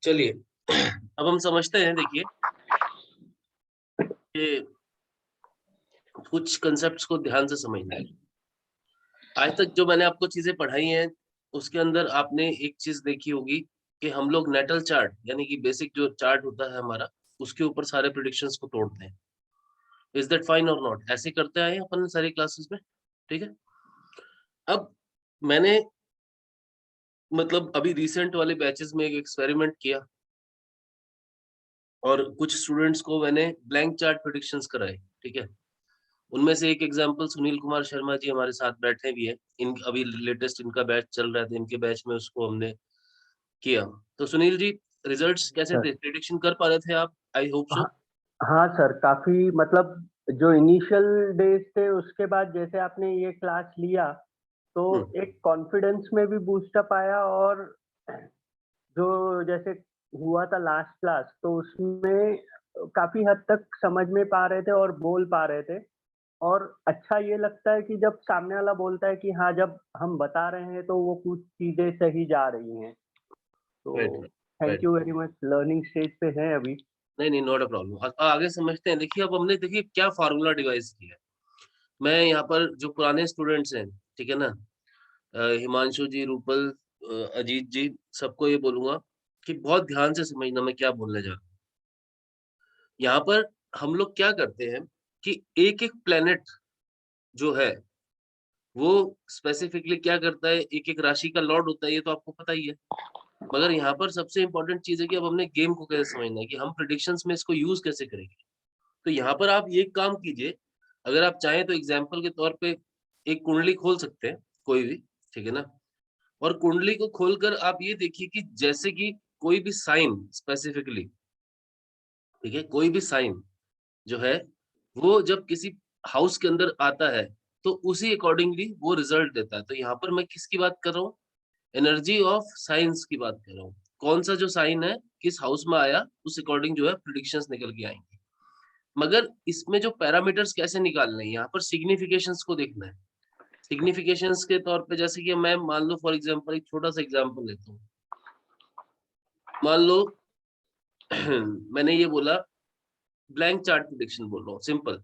चलिए अब हम समझते हैं। देखिए कि कुछ कंसेप्ट्स को ध्यान से समझना है। आज तक जो मैंने आपको चीजें पढ़ाई हैं उसके अंदर आपने एक चीज देखी होगी कि हम लोग नेटल चार्ट यानी कि बेसिक जो चार्ट होता है हमारा, उसके ऊपर सारे प्रिडिक्शंस को तोड़ते हैं। इज दैट फाइन और नॉट? ऐसे करते आए हैं अपन सारी क्लासेस में। ठीक है। अब मैंने मतलब अभी रिसेंट वाले बैचेस में एक एक्सपेरिमेंट किया और कुछ स्टूडेंट्स को मैंने ब्लैंक चार्ट प्रिडिक्शंस कराए। ठीक है। उनमें से एक एग्जांपल सुनील कुमार शर्मा जी हमारे साथ बैठे भी हैं। इन अभी लेटेस्ट इनका बैच चल रहा था, इनके बैच में उसको हमने किया। तो सुनील जी, रिजल्ट्स कैसे सर। थे? प्रिडिक्शन कर पा रहे थे आप? आई होप हाँ, सो। हाँ सर, काफी मतलब जो इनिशियल डेज थे उसके बाद जैसे आपने ये क्लास लिया तो हम्म। एक कॉन्फिडेंस में भी बूस्टअप आया। और जो जैसे हुआ था लास्ट क्लास तो उसमें काफी हद तक समझ में पा रहे थे और बोल पा रहे थे। और अच्छा ये लगता है कि जब सामने वाला बोलता है कि हाँ, जब हम बता रहे हैं तो वो कुछ चीजें सही जा रही हैं। तो right, thank right. You very much, learning stage पे है अभी। नहीं नहीं, नॉट अ प्रॉब्लम। आगे समझते हैं। देखिए अब हमने देखिए क्या फार्मूला डिवाइस किया है। मैं यहाँ पर जो पुराने स्टूडेंट्स हैं, ठीक है ना, हिमांशु जी, रूपल, अजीत जी, सबको ये बोलूंगा कि बहुत ध्यान से समझना मैं क्या बोलने जा रहा हूँ। यहाँ पर हम लोग क्या करते हैं कि एक एक प्लेनेट जो है वो स्पेसिफिकली क्या करता है, एक एक राशि का लॉर्ड होता है, ये तो आपको पता ही है। मगर यहाँ पर सबसे इंपॉर्टेंट चीज है कि अब हमने गेम को कैसे समझना है, कि हम प्रिडिक्शंस में इसको यूज कैसे करेंगे। तो यहाँ पर आप ये काम कीजिए। अगर आप चाहें तो एग्जाम्पल के तौर पे एक कुंडली खोल सकते हैं, कोई भी। ठीक है ना। और कुंडली को खोलकर आप ये देखिए कि जैसे कि कोई भी साइन स्पेसिफिकली, ठीक है, कोई भी साइन जो है वो जब किसी हाउस के अंदर आता है तो उसी अकॉर्डिंगली वो रिजल्ट देता है। तो यहाँ पर मैं किसकी बात कर रहा हूँ? एनर्जी ऑफ साइंस की बात कर रहा हूँ। कौन सा जो साइन है किस हाउस में आया उस अकॉर्डिंग जो है प्रिडिक्शंस निकल के आएंगी। मगर इसमें जो पैरामीटर्स कैसे निकालने हैं, यहाँ पर सिग्निफिकेशंस को देखना है। सिग्निफिकेशंस के तौर पे जैसे कि मैं मान लो फॉर एग्जांपल एक छोटा सा एग्जांपल लेता हूँ। मान लो मैंने ये बोला, ब्लैंक चार्ट प्रिडिक्शन बोल रहा हूँ सिंपल,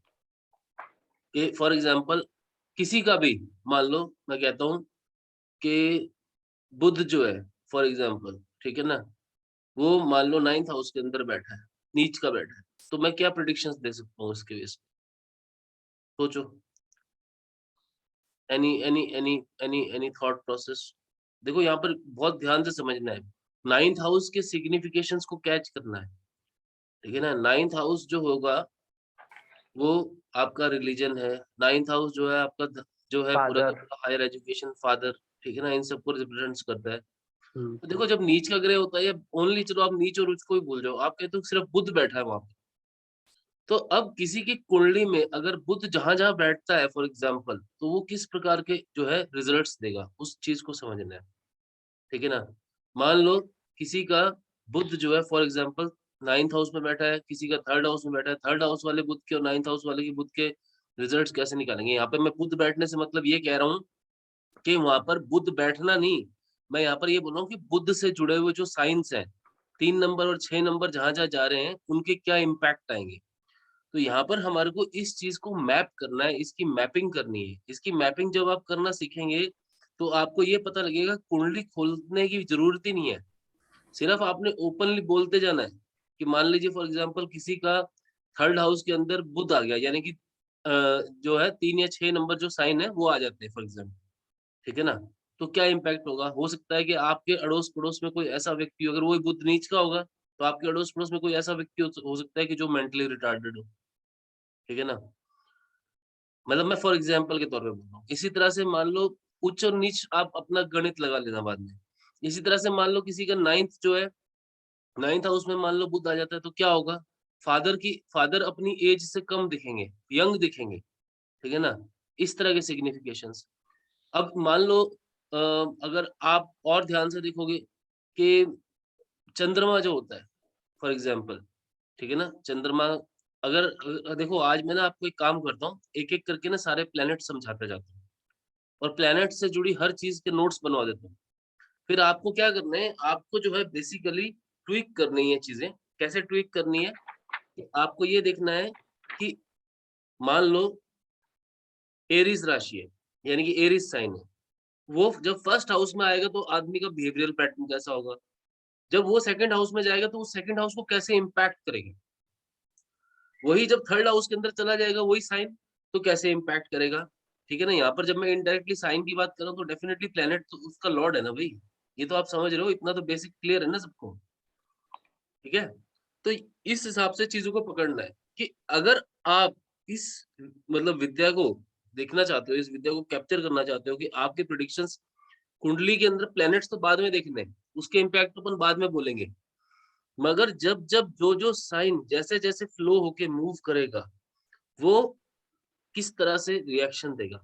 कि फॉर एग्जांपल किसी का भी, मान लो मैं कहता हूँ कि बुध जो है फॉर एग्जांपल, ठीक है ना, वो मान लो 9th हाउस के अंदर बैठा है, नीच का बैठा है। तो मैं क्या प्रिडिक्शंस दे सकता हूँ इसके बेस पे? सोचो। Any thought process? देखो यहाँ पर बहुत ध्यान से समझना है। 9th हाउस के सिग्निफिकेशंस को कैच करना है। ठीक है ना। 9th हाउस जो होगा वो आपका रिलीजन है। 9th हाउस जो है आपका जो है पूरा का फादर। पूरा हायर एजुकेशन, फादर, ठीक है ना, इन सबको रिप्रेजेंट्स करता है। हम्म। तो देखो जब नीच का ग्रह होता है, या ओनली, चलो आप नीच और उच्च को ही भूल जाओ, आप कहते हो सिर्फ बुध बैठा है वहां पे। तो अब किसी की कुंडली में अगर बुध जहां जहां बैठता है फॉर एग्जाम्पल, तो वो किस प्रकार के जो है रिजल्ट्स देगा, उस चीज को समझना है। ठीक है ना। मान लो किसी का बुध जो है फॉर एग्जाम्पल 9th हाउस में बैठा है, किसी का 3rd हाउस में बैठा है। 3rd हाउस वाले बुध के और 9th हाउस वाले के बुध के रिजल्ट्स कैसे निकालेंगे? यहाँ पे मैं बुध बैठने से मतलब ये कह रहा हूँ कि वहां पर बुध बैठना नहीं, मैं यहाँ पर ये बोल रहा हूँ कि बुध से जुड़े हुए जो साइंस हैं, 3 नंबर और 6 नंबर जहां जहां जा रहे हैं उनके क्या इम्पैक्ट आएंगे। तो यहाँ पर हमारे को इस चीज को मैप करना है, इसकी मैपिंग करनी है। इसकी मैपिंग जब आप करना सीखेंगे तो आपको ये पता लगेगा कुंडली खोलने की जरूरत ही नहीं है। सिर्फ आपने ओपनली बोलते जाना है कि मान लीजिए फॉर एग्जांपल किसी का 3rd हाउस के अंदर बुध आ गया, यानी कि जो है 3 या 6 नंबर जो साइन है वो आ जाते हैं फॉर एग्जाम्पल। ठीक है ना। तो क्या इम्पैक्ट होगा? हो सकता है कि आपके अड़ोस पड़ोस में कोई ऐसा व्यक्ति हो, अगर वो बुध नीच का होगा तो आपके अड़ोस पड़ोस में कोई ऐसा व्यक्ति हो सकता है कि जो मेंटली रिटार्डेड हो। ठीक है ना। मतलब मैं फॉर एग्जाम्पल के तौर पे बोल रहा हूँ। इसी तरह से मान लो उच्च और नीच आप अपना गणित लगा लेना बाद में। इसी तरह से मान लो किसी का 9th जो है, 9th हाउस में मान लो बुध आ जाता है तो क्या होगा? फादर अपनी एज से कम दिखेंगे, यंग दिखेंगे। ठीक है ना। इस तरह के सिग्निफिकेशंस। अब मान लो अगर आप और ध्यान से देखोगे कि चंद्रमा जो होता है फॉर एग्जाम्पल, ठीक है ना, चंद्रमा अगर देखो आज मैं ना आपको एक काम करता हूँ, एक एक करके ना सारे प्लेनेट समझाता जाता हूँ और प्लेनेट से जुड़ी हर चीज के नोट्स बनवा देता हूँ। फिर आपको क्या करना है, आपको जो है बेसिकली ट्विक करनी है चीजें। कैसे ट्विक करनी है कि आपको ये देखना है कि मान लो एरीज राशि है, यानी कि एरीज साइन है, वो जब फर्स्ट हाउस में आएगा तो आदमी का बिहेवियरल पैटर्न कैसा होगा, जब वो सेकंड हाउस में जाएगा तो वो सेकंड हाउस को कैसे इम्पैक्ट करेगा, वही जब थर्ड हाउस के अंदर चला जाएगा वही साइन तो कैसे इम्पैक्ट करेगा। ठीक है ना, यहाँ पर जब मैं इनडायरेक्टली साइन की बात कर रहा हूँ तो डेफिनेटली प्लेनेट तो उसका लॉर्ड है ना भाई, ये तो आप समझ रहे हो, इतना तो बेसिक क्लियर है ना सबको। ठीक है, तो इस हिसाब से चीजों को पकड़ना है कि अगर आप इस मतलब विद्या को देखना चाहते हो, इस विद्या को कैप्चर करना चाहते हो कि आपके प्रिडिक्शंस कुंडली के अंदर प्लैनेट्स तो बाद में देखने हैं, उसके इम्पैक्ट तो अपन बाद में बोलेंगे, मगर जब जो साइन जैसे जैसे फ्लो होके मूव करेगा वो किस तरह से रिएक्शन देगा।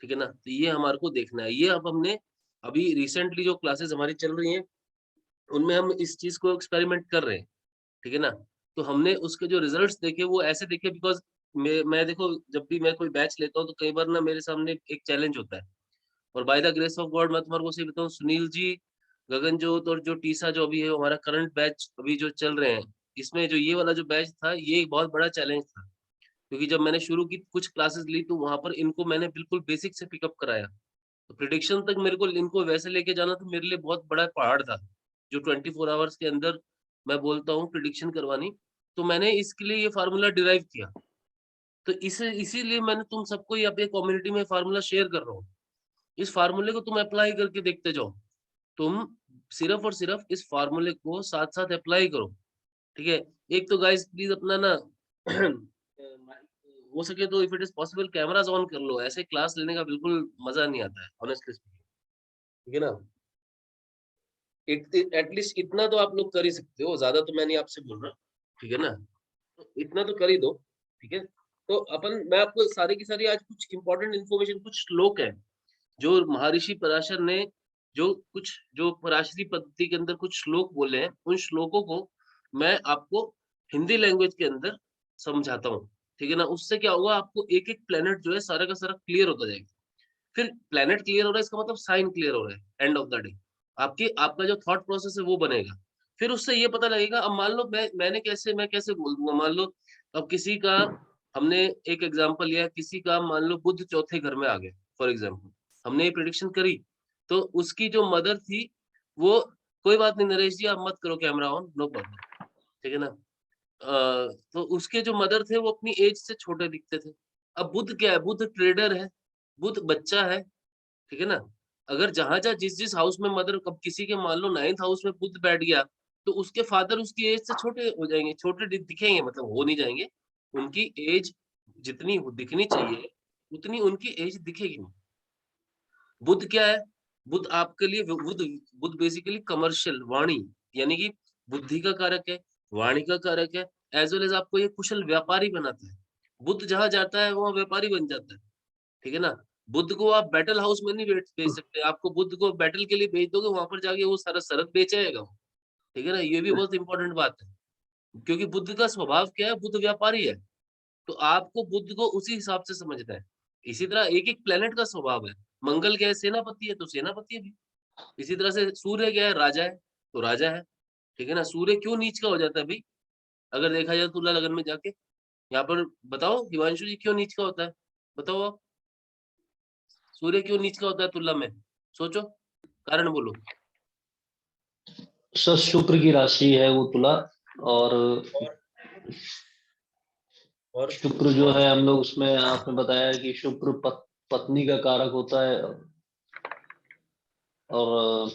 ठीक है ना, तो ये हमारे को देखना है। ये अब हमने अभी रिसेंटली जो क्लासेस हमारी चल रही हैं उनमें हम इस चीज को एक्सपेरिमेंट कर रहे हैं। ठीक है ना, तो हमने उसके जो रिजल्ट्स देखे वो ऐसे देखे बिकॉज मैं देखो जब भी मैं कोई बैच लेता हूँ तो कई बार ना मेरे सामने एक चैलेंज होता है, और by the grace of God मैं तुम्हारे को सही बताऊं, सुनील जी, गगनजोत और जो टीसा जो अभी है हमारा करंट बैच अभी जो चल रहे हैं, इसमें जो ये वाला जो बैच था ये एक बहुत बड़ा चैलेंज था, क्योंकि जब मैंने शुरू की कुछ क्लासेस ली तो वहां पर इनको मैंने बिल्कुल बेसिक से पिकअप कराया, तो प्रिडिक्शन तक मेरे को इनको वैसे लेके जाना तो मेरे लिए बहुत बड़ा पहाड़ था, जो 24 आवर्स के अंदर मैं बोलता हूँ प्रिडिक्शन करवानी। तो मैंने इसके लिए ये फार्मूला डिराइव किया, तो इसीलिए मैंने तुम सबको ये अपने कम्युनिटी में फार्मूला शेयर कर रहा हूँ। इस फार्मूले को तुम अप्लाई करके देखते जाओ, तुम सिर्फ और सिर्फ इस फार्मूले को साथ साथ अप्लाई करो। ठीक है, एक तो गाइस प्लीज अपना ना हो सके तो if it is possible cameras on कर लो, ऐसे क्लास लेने का बिल्कुल मजा नहीं आता है ऑनेस्टली स्पीकिंग। ठीक है ना, एटलीस्ट इतना तो आप लोग कर ही सकते हो, ज्यादा तो मैं नहीं आपसे बोल रहा। ठीक है ना, तो इतना तो कर ही दो। ठीक है, तो अपन मैं आपको सारी की सारी आज कुछ इंपॉर्टेंट इन्फॉर्मेशन, कुछ श्लोक है जो महर्षि पराशर ने जो पराशरी पद्धति के अंदर कुछ श्लोक बोले हैं, उन श्लोकों को मैं आपको हिंदी लैंग्वेज के अंदर समझाता हूँ। ठीक है ना, उससे क्या होगा आपको एक एक प्लेनेट जो है सारा का सारा क्लियर होता जाएगा। फिर प्लेनेट क्लियर हो रहा है इसका मतलब साइन क्लियर हो रहा है, एंड ऑफ द डे आपकी आपका जो थॉट प्रोसेस है वो बनेगा। फिर उससे ये पता लगेगा, अब मान लो मैं कैसे बोल दूंगा, मान लो अब किसी का हमने एक एग्जांपल लिया, किसी का मान लो बुध चौथे घर में आ गया फॉर एग्जांपल, हमने ये प्रिडिक्शन करी, तो उसकी जो मदर थी वो, कोई बात नहीं नरेश जी आप मत करो कैमरा ऑन, नो प्रॉब्लम। ठीक है ना, तो उसके जो मदर थे वो अपनी एज से छोटे दिखते थे। अब बुध क्या है, बुध ट्रेडर है, बुध बच्चा है। ठीक है ना, अगर जहां जहां जिस हाउस में मदर, कब किसी के मान लो 9th हाउस में बुध बैठ गया तो उसके फादर उसकी एज से छोटे हो जाएंगे, छोटे दिखेंगे, मतलब हो नहीं जाएंगे, उनकी एज जितनी दिखनी चाहिए उतनी उनकी एज दिखेगी नहीं। बुध क्या है, बुध आपके लिए बुध बुध बेसिकली कमर्शियल वाणी, यानी कि बुद्धि का कारक है, वाणी का कारक है, एज वेल एज आपको ये कुशल व्यापारी बनाता है। बुध जहां जाता है वहां व्यापारी बन जाता है। ठीक है ना, बुध को आप बैटल हाउस में नहीं बेच सकते, आपको बुध को बैटल के लिए बेच दोगे वहां पर जाके वो सारा शरत बेचेगा वो। ठीक है ना, ये भी बहुत इंपॉर्टेंट बात है, क्योंकि बुध का स्वभाव क्या है, बुध व्यापारी है, तो आपको बुध को उसी हिसाब से समझना है। इसी तरह एक एक प्लेनेट का स्वभाव है, मंगल क्या है, सेनापति है तो सेनापति है भी। इसी तरह से सूर्य क्या है, राजा है तो राजा है। ठीक है ना, सूर्य क्यों नीच का हो जाता है भाई, अगर देखा जाए तुला लगन में जाके, यहाँ पर बताओ हिमांशु जी क्यों नीच का होता है, बताओ आप, सूर्य क्यों नीच का होता है तुला में, सोचो, कारण बोलो। सर शुक्र की राशि है वो तुला, और शुक्र जो है हम लोग उसमें आपने बताया कि शुक्र पत्नी का कारक होता है, और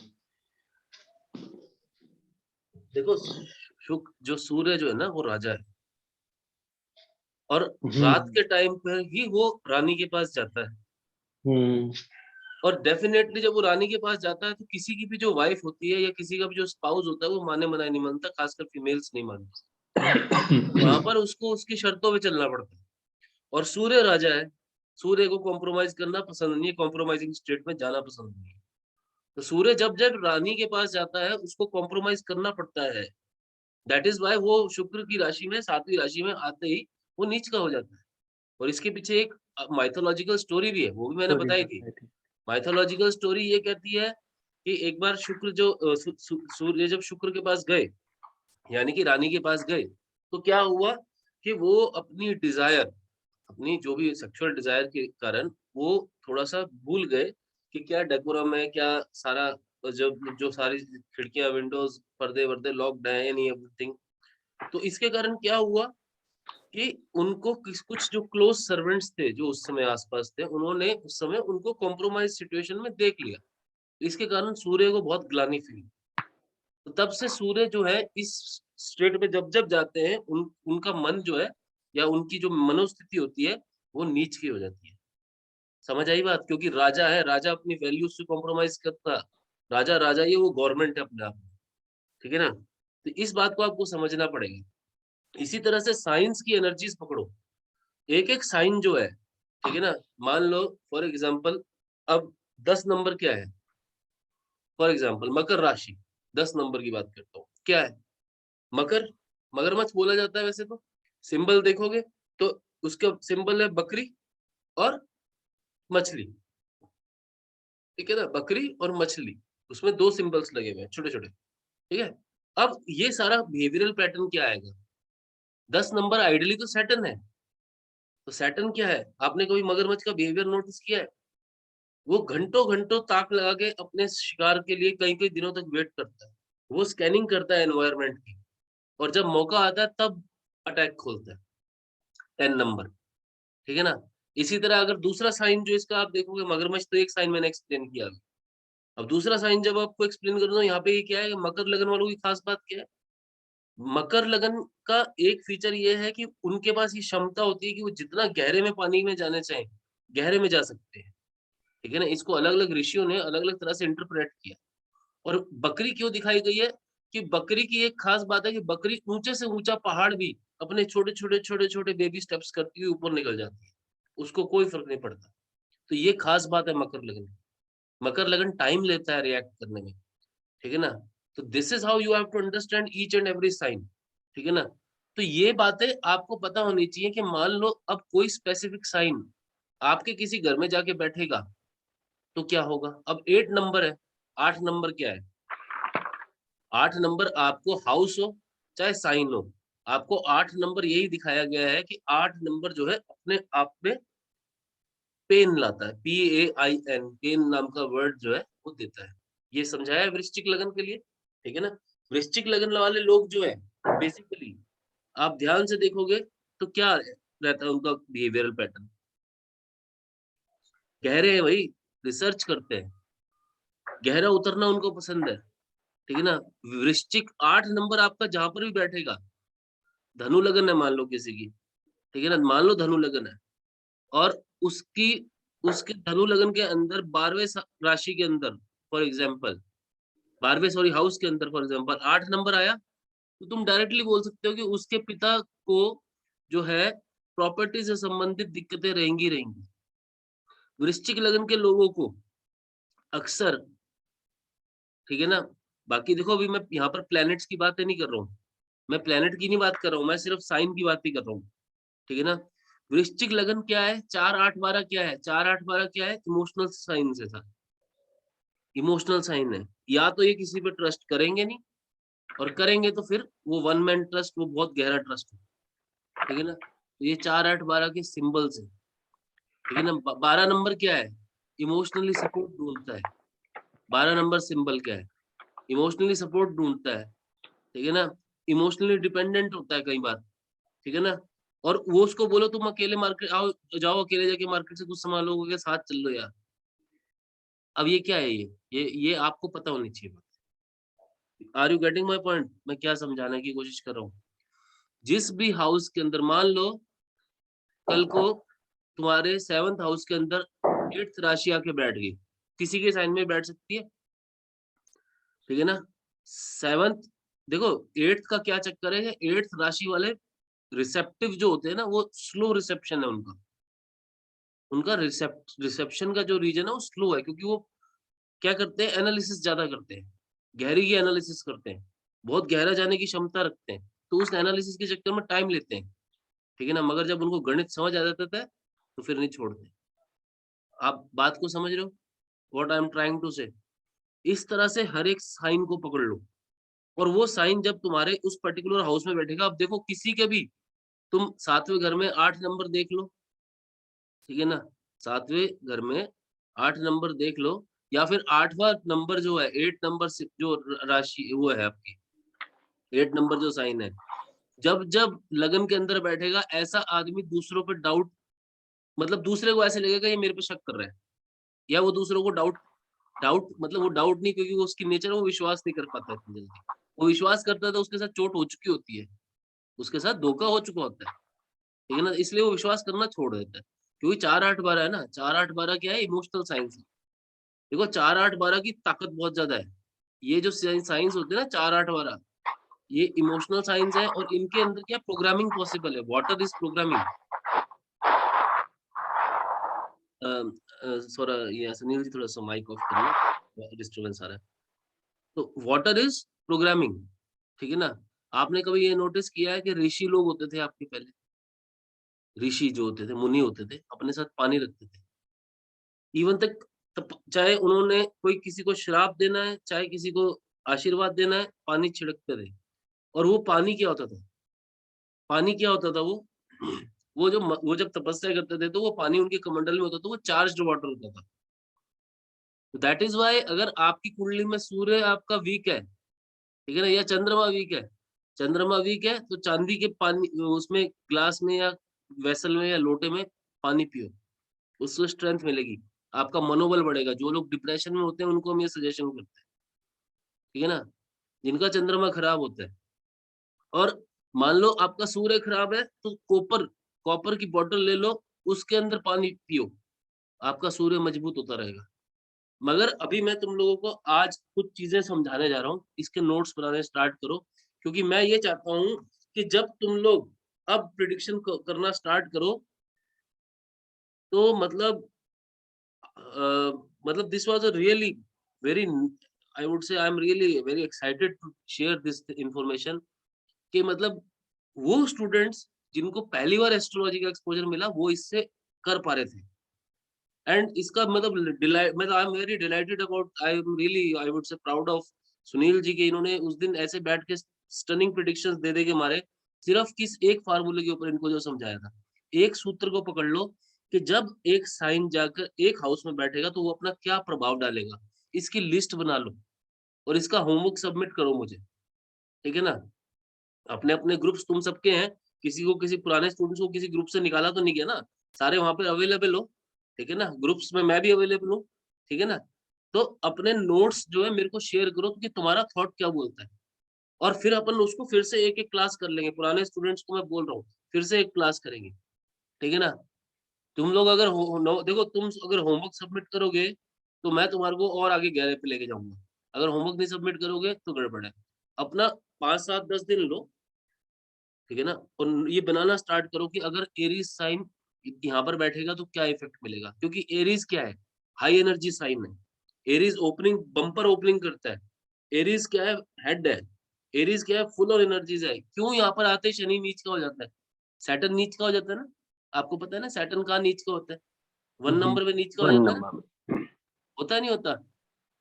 देखो शुक्र जो सूर्य जो है ना वो राजा है, और रात के टाइम पर ही वो रानी के पास जाता है, और डेफिनेटली जब वो रानी के पास जाता है तो किसी की भी जो वाइफ होती है या किसी का भी जो स्पाउस होता है वो माने मनाए नहीं मानता, खासकर फीमेल्स नहीं मानती, वहां पर उसको उसकी शर्तों पे चलना पड़ता है। और सूर्य राजा है, सूर्य को कॉम्प्रोमाइज करना पसंद नहीं है, कॉम्प्रोमाइजिंग स्टेट में जाना पसंद नहीं है, तो सूर्य जब जब रानी के पास जाता है उसको कॉम्प्रोमाइज करना पड़ता है। दैट इज वाई वो शुक्र की राशि में 7वीं राशि में आते ही वो नीच का हो जाता है। और इसके पीछे एक माइथोलॉजिकल स्टोरी भी है, वो भी मैंने बताई थी। माइथोलॉजिकल स्टोरी ये कहती है कि एक बार शुक्र जो सूर्य जब शुक्र के पास गए यानी कि रानी के पास गए तो क्या हुआ कि वो अपनी डिजायर, अपनी जो भी सेक्सुअल डिजायर के कारण वो थोड़ा सा भूल गए कि क्या डेकोरम है, क्या सारा जब जो सारी खिड़कियां विंडोज पर्दे वर्दे लॉक्ड है या नहीं एवरीथिंग। तो इसके कारण क्या हुआ कि उनको कुछ जो क्लोज सर्वेंट्स थे जो उस समय आसपास थे, उन्होंने उस समय उनको कॉम्प्रोमाइज सिचुएशन में देख लिया। इसके कारण सूर्य को बहुत ग्लानि फील। तो तब से सूर्य जो है इस स्टेट में जब जब जाते हैं उनका मन जो है या उनकी जो मनोस्थिति होती है वो नीच की हो जाती है। समझ आई बात? क्योंकि राजा है, राजा अपनी वैल्यूज से कॉम्प्रोमाइज करता। राजा राजा ही है, वो गवर्नमेंट है अपने आप में। ठीक है ना? तो इस बात को आपको समझना पड़ेगा। इसी तरह से साइंस की एनर्जीज पकड़ो। एक एक साइन जो है, ठीक है ना? मान लो फॉर एग्जाम्पल अब 10 नंबर क्या है? फॉर एग्जाम्पल मकर राशि, 10 नंबर की बात करता हूँ, क्या है? मकर, मगरमच्छ बोला जाता है वैसे तो। सिंबल देखोगे तो उसका सिंबल है बकरी और मछली। ठीक है ना? बकरी और मछली, उसमें 2 सिंबल्स लगे हुए हैं छोटे-छोटे। ठीक है? अब ये सारा बिहेवियरल पैटर्न क्या आएगा? 10 नंबर आइडियली तो सैटर्न है। तो सैटर्न क्या है? आपने कभी मगरमच्छ का बिहेवियर नोटिस किया है? वो घंटों-घंटों ताक लगा के अपने शिकार के लिए कई-कई दिनों तक वेट करता है। वो स्कैनिंग करता है एनवायरनमेंट की और जब मौका आता है तब अटैक खोलता है। 10 नंबर, ठीक है ना? इसी तरह अगर दूसरा साइन जो इसका आप देखोगे, मगरमच्छ तो एक साइन मैंने एक्सप्लेन किया अभी। अब दूसरा साइन जब आपको एक्सप्लेन कर दूं, यहाँ पे ये क्या है, मकर लगन वालों की खास बात क्या है? मकर लगन का एक फीचर ये है कि उनके पास ये क्षमता होती है कि वो जितना गहरे में पानी में जाना चाहें, गहरे में जा सकते हैं। ठीक है ना? इसको अलग-अलग ऋषियों ने अलग-अलग तरह से इंटरप्रेट किया। और बकरी क्यों दिखाई गई है? कि बकरी की एक खास बात है कि बकरी ऊँचे से ऊँचा पहाड़ भी अपने छोटे-छोटे, छोटे-छोटे बेबी स्टेप्स करती हुई ऊपर निकल जाती है। उसको कोई फ़र्क नहीं पड़ता। तो ये खास बात है मकर लगन की। मकर लगन टाइम लेता है रिएक्ट करने में, ठीक है ना? तो this is how you have to understand each and every sign, ठीक है ना? तो ये बातें आपको पता होनी चाहिए कि मान लो अब कोई स्पेसिफिक साइन आपके किसी घर में जाके बैठेगा, तो क्या होगा? अब 8 नंबर है, 8 नंबर क्या है? 8 नंबर आपको हाउस हो, चाहे साइन हो, आपको 8 नंबर यही दिखाया गया है कि 8 नंबर जो है अपने आप में पेन लाता है, P-A-I-N, पेन नाम का वर्ड जो है वो देता है। ये समझाया है वृश्चिक लगन के लिए, ठीक है ना? वृश्चिक लगन वाले लोग जो है बेसिकली आप ध्यान से देखोगे तो क्या रहता है उनका बिहेवियरल पैटर्न? गहरे हैं भाई, रिसर्च करते हैं, गहरा उतरना उनको पसंद है, ठीक है ना? वृश्चिक 8 नंबर आपका जहाँ पर भी बैठेगा, धनु लगन है मान लो किसी की, ठीक है ना? मान लो धनु लगन है और उसकी उसके धनु लगन के अंदर 12वें राशि के अंदर फॉर एग्जांपल 12वें सॉरी हाउस के अंदर फॉर एग्जांपल 8 नंबर आया, तो तुम डायरेक्टली बोल सकते हो कि उसके पिता को जो है प्रॉपर्टी से संबंधित दिक्कतें रहेंगी रहेंगी। वृश्चिक लगन के लोगों को अक्सर, ठीक है ना? बाकी देखो अभी मैं यहाँ पर प्लैनेट्स की बातें नहीं कर रहा हूँ। मैं प्लैनेट की नहीं बात कर रहा हूँ, मैं सिर्फ साइन की बात ही कर रहा हूँ। ठीक है ना? वृश्चिक लगन क्या है? 4, 8, 12 क्या है? 4, 8, 12 क्या है? इमोशनल साइन्स है सर। इमोशनल साइन है। या तो ये किसी पे ट्रस्ट करेंगे नहीं और करेंगे तो फिर वो वन मैन ट्रस्ट, वो बहुत गहरा ट्रस्ट है। ठीक है ना? तो ये 4, 8, 12 के सिंबल्स हैं। ठीक है ना? 12 नंबर क्या है? इमोशनली सपोर्ट ढूँढता है। 12 नंबर सिंबल क्या है? इमोशनली सपोर्ट ढूँढता है। ठीक है ना? इमोशनली डिपेंडेंट होता है कई बार। ठीक है ना? और वो उसको बोलो तुम अकेले मार्केट आओ, जाओ अकेले जाके मार्केट से कुछ सामान लो, के साथ चल लो यार। अब ये क्या है ये? ये आपको पता होनी चाहिए बात। Are you getting my point? मैं क्या समझाने की कोशिश कर रहा हूँ? जिस भी हाउस के अंदर मान लो कल को तुम्हारे 7th हाउस के अंदर 8th राशि आके बैठ गई, किसी के साइन में बैठ सकती है, ठीक है ना? 7th देखो 8th का क्या चक्कर है, 8th राशि वाले रिसेप्टिव जो होते हैं ना, वो स्लो रिसेप्शन है उनका। उनका रिसेप्शन का जो रीजन है वो स्लो है क्योंकि वो क्या करते हैं, एनालिसिस ज़्यादा करते हैं, गहरी की एनालिसिस करते हैं, बहुत गहरा जाने की क्षमता रखते हैं, तो उस एनालिसिस के चक्कर में टाइम लेते हैं, ठीक है ना? मगर जब उनको गणित समझ आ जाता है, तो फिर नहीं छोड़ते। आप बात को समझ रहे हो? What I am trying to say? इस तरह से हर एक साइन को पकड़ लो, और वो साइन जब तुम्हारे उस पर्टिकुलर हाउस में बैठेगा, अब देखो किसी के भी, तुम 7वें घर में 8 नंबर देख लो, ठीक है ना? 7वें घर में 8 नंबर देख लो, या फिर 8वां नंबर जो है 8 नंबर से जो राशि वो है आपकी, 8 नंबर जो साइन है, जब जब लगन के अंदर बैठेगा, ऐसा आदमी दूसरों पे डाउट, मतलब दूसरे को ऐसे लगेगा ये मेरे पे शक कर रहा है, या वो दूसरों को डाउट डाउट मतलब वो डाउट नहीं, क्योंकि वो उसकी नेचर है, वो विश्वास नहीं कर पाता इतनी जल्दी। वो विश्वास करता है तो उसके साथ चोट हो चुकी होती है, उसके साथ धोखा हो चुका होता है, ठीक है ना? इसलिए वो विश्वास करना छोड़ देता है। क्योंकि 4-8-12 है ना, 4-8-12 क्या है? इमोशनल साइंस है। देखो 4-8-12 की ताकत बहुत ज़्यादा है। ये जो साइंस होते हैं ना 4-8-12, ये इमोशनल साइंस है, और इनके अंदर क्या प्रोग्रामिंग पॉसिबल है, व्हाट इज़ प्रोग्रामिंग? थोड़ा ये सुनील जी थोड़ा-सा माइक ऑफ कर लो, डिस्टर्बेंस आ रहा है। तो वाटर इज़ प्रोग्रामिंग, ठीक है ना? आपने कभी ये नोटिस किया है कि ऋषि लोग होते थे आपके पहले? ऋषि जो होते थे, मुनि होते थे, अपने साथ पानी रखते थे। इवन तक तप चाहे उन्होंने कोई किसी को श्राप देना है, चाहे किसी को आशीर्वाद देना है, पानी छिड़कते थे। और वो पानी क्या होता था? पानी क्या होता था वो? वो जब तपस्या करते थे, तो वो पानी उनके कमंडल में होता था, वो चार्ज्ड वाटर होता था। दैट इज़ व्हाई अगर आपकी कुंडली में सूर्य आपका वीक है, ठीक है ना? या चंद्रमा वीक है, चंद्रमा वीक है तो चांदी के पानी उसमें ग्लास में या वेसल में या लोटे में पानी पियो, उससे स्ट्रेंथ मिलेगी, आपका मनोबल बढ़ेगा। जो लोग डिप्रेशन में होते हैं उनको हम ये सजेशन करते हैं, ठीक है ना? जिनका चंद्रमा खराब होता है। और मान लो आपका सूर्य खराब है तो कॉपर कॉपर की बॉटल ले लो, उसके अंदर पानी पियो, आपका सूर्य मजबूत होता रहेगा। मगर अभी मैं तुम लोगों को आज कुछ चीज़ें समझाने जा रहा हूँ, इसके नोट्स बनाने स्टार्ट करो, क्योंकि मैं ये चाहता हूँ कि जब तुम लोग अब प्रेडिक्शन करना स्टार्ट करो, तो मतलब this was a really very, I would say I am really very excited to share this information, कि मतलब वो स्टूडेंट्स जिनको पहली बार एस्ट्रोलॉजी का एक्सपोज़र मिला, वो इससे कर पा रहे थे। एंड इसका मतलब मतलब I am very delighted about, I am really I would say proud of Sunil ji, के इन्होंने उस दिन ऐसे बैठ के स्टनिंग प्रेडिक्शंस दे के मारे, सिर्फ किस एक फार्मूले के ऊपर इनको जो समझाया था। एक सूत्र को पकड़ लो कि जब एक साइन जाकर एक हाउस में बैठेगा तो वो अपना क्या प्रभाव डालेगा, इसकी लिस्ट बना लो और इसका होमवर्क सबमिट करो मुझे, ठीक है ना? अपने-अपने ग्रुप्स तुम सबके हैं, किसी को किसी पुराने स्टूडेंट्स को किसी ग्रुप से निकाला तो नहीं गया ना? सारे वहाँ पे अवेलेबल हो, ठीक है ना? ग्रुप्स में मैं भी अवेलेबल हूँ, ठीक है ना? तो अपने नोट्स जो है मेरे को शेयर करो कि तुम्हारा थॉट क्या बोलता है, और फिर अपन उसको फिर से एक-एक क्लास कर लेंगे। पुराने स्टूडेंट्स को मैं बोल रहा हूँ, फिर से एक क्लास करेंगे, ठीक है ना? तुम लोग अगर हो नो देखो तुम अगर होमवर्क सबमिट करोगे, तो मैं तुम्हारे को और आगे गहरे पे लेके जाऊँगा। अगर होमवर्क नहीं सबमिट करोगे तो गड़बड़ है। अपना 5, 7, 10 दिन लो, ठीक है ना? और ये बनाना स्टार्ट करो कि अगर एरीज़ साइन यहाँ पर बैठेगा तो क्या इफ़ेक्ट मिलेगा? क्योंकि एरीज़ क्या है? हाई एनर्जी साइन है। एरीज़ ओपनिंग बम्पर ओपनिंग करता है। एरीज़ क्या है? हेड है। एरीज़ क्या है? फुल ऑफ एनर्जीज़ है। क्यों यहाँ पर आते ही शनि नीच का हो जाता है? सैटर्न नीच का हो जाता है ना? आपको पता है ना सैटर्न कहाँ नीच का होता है? 1 हम्म, नंबर पे नीच का हो 1 जाता है ना? नंबर। होता है नहीं होता?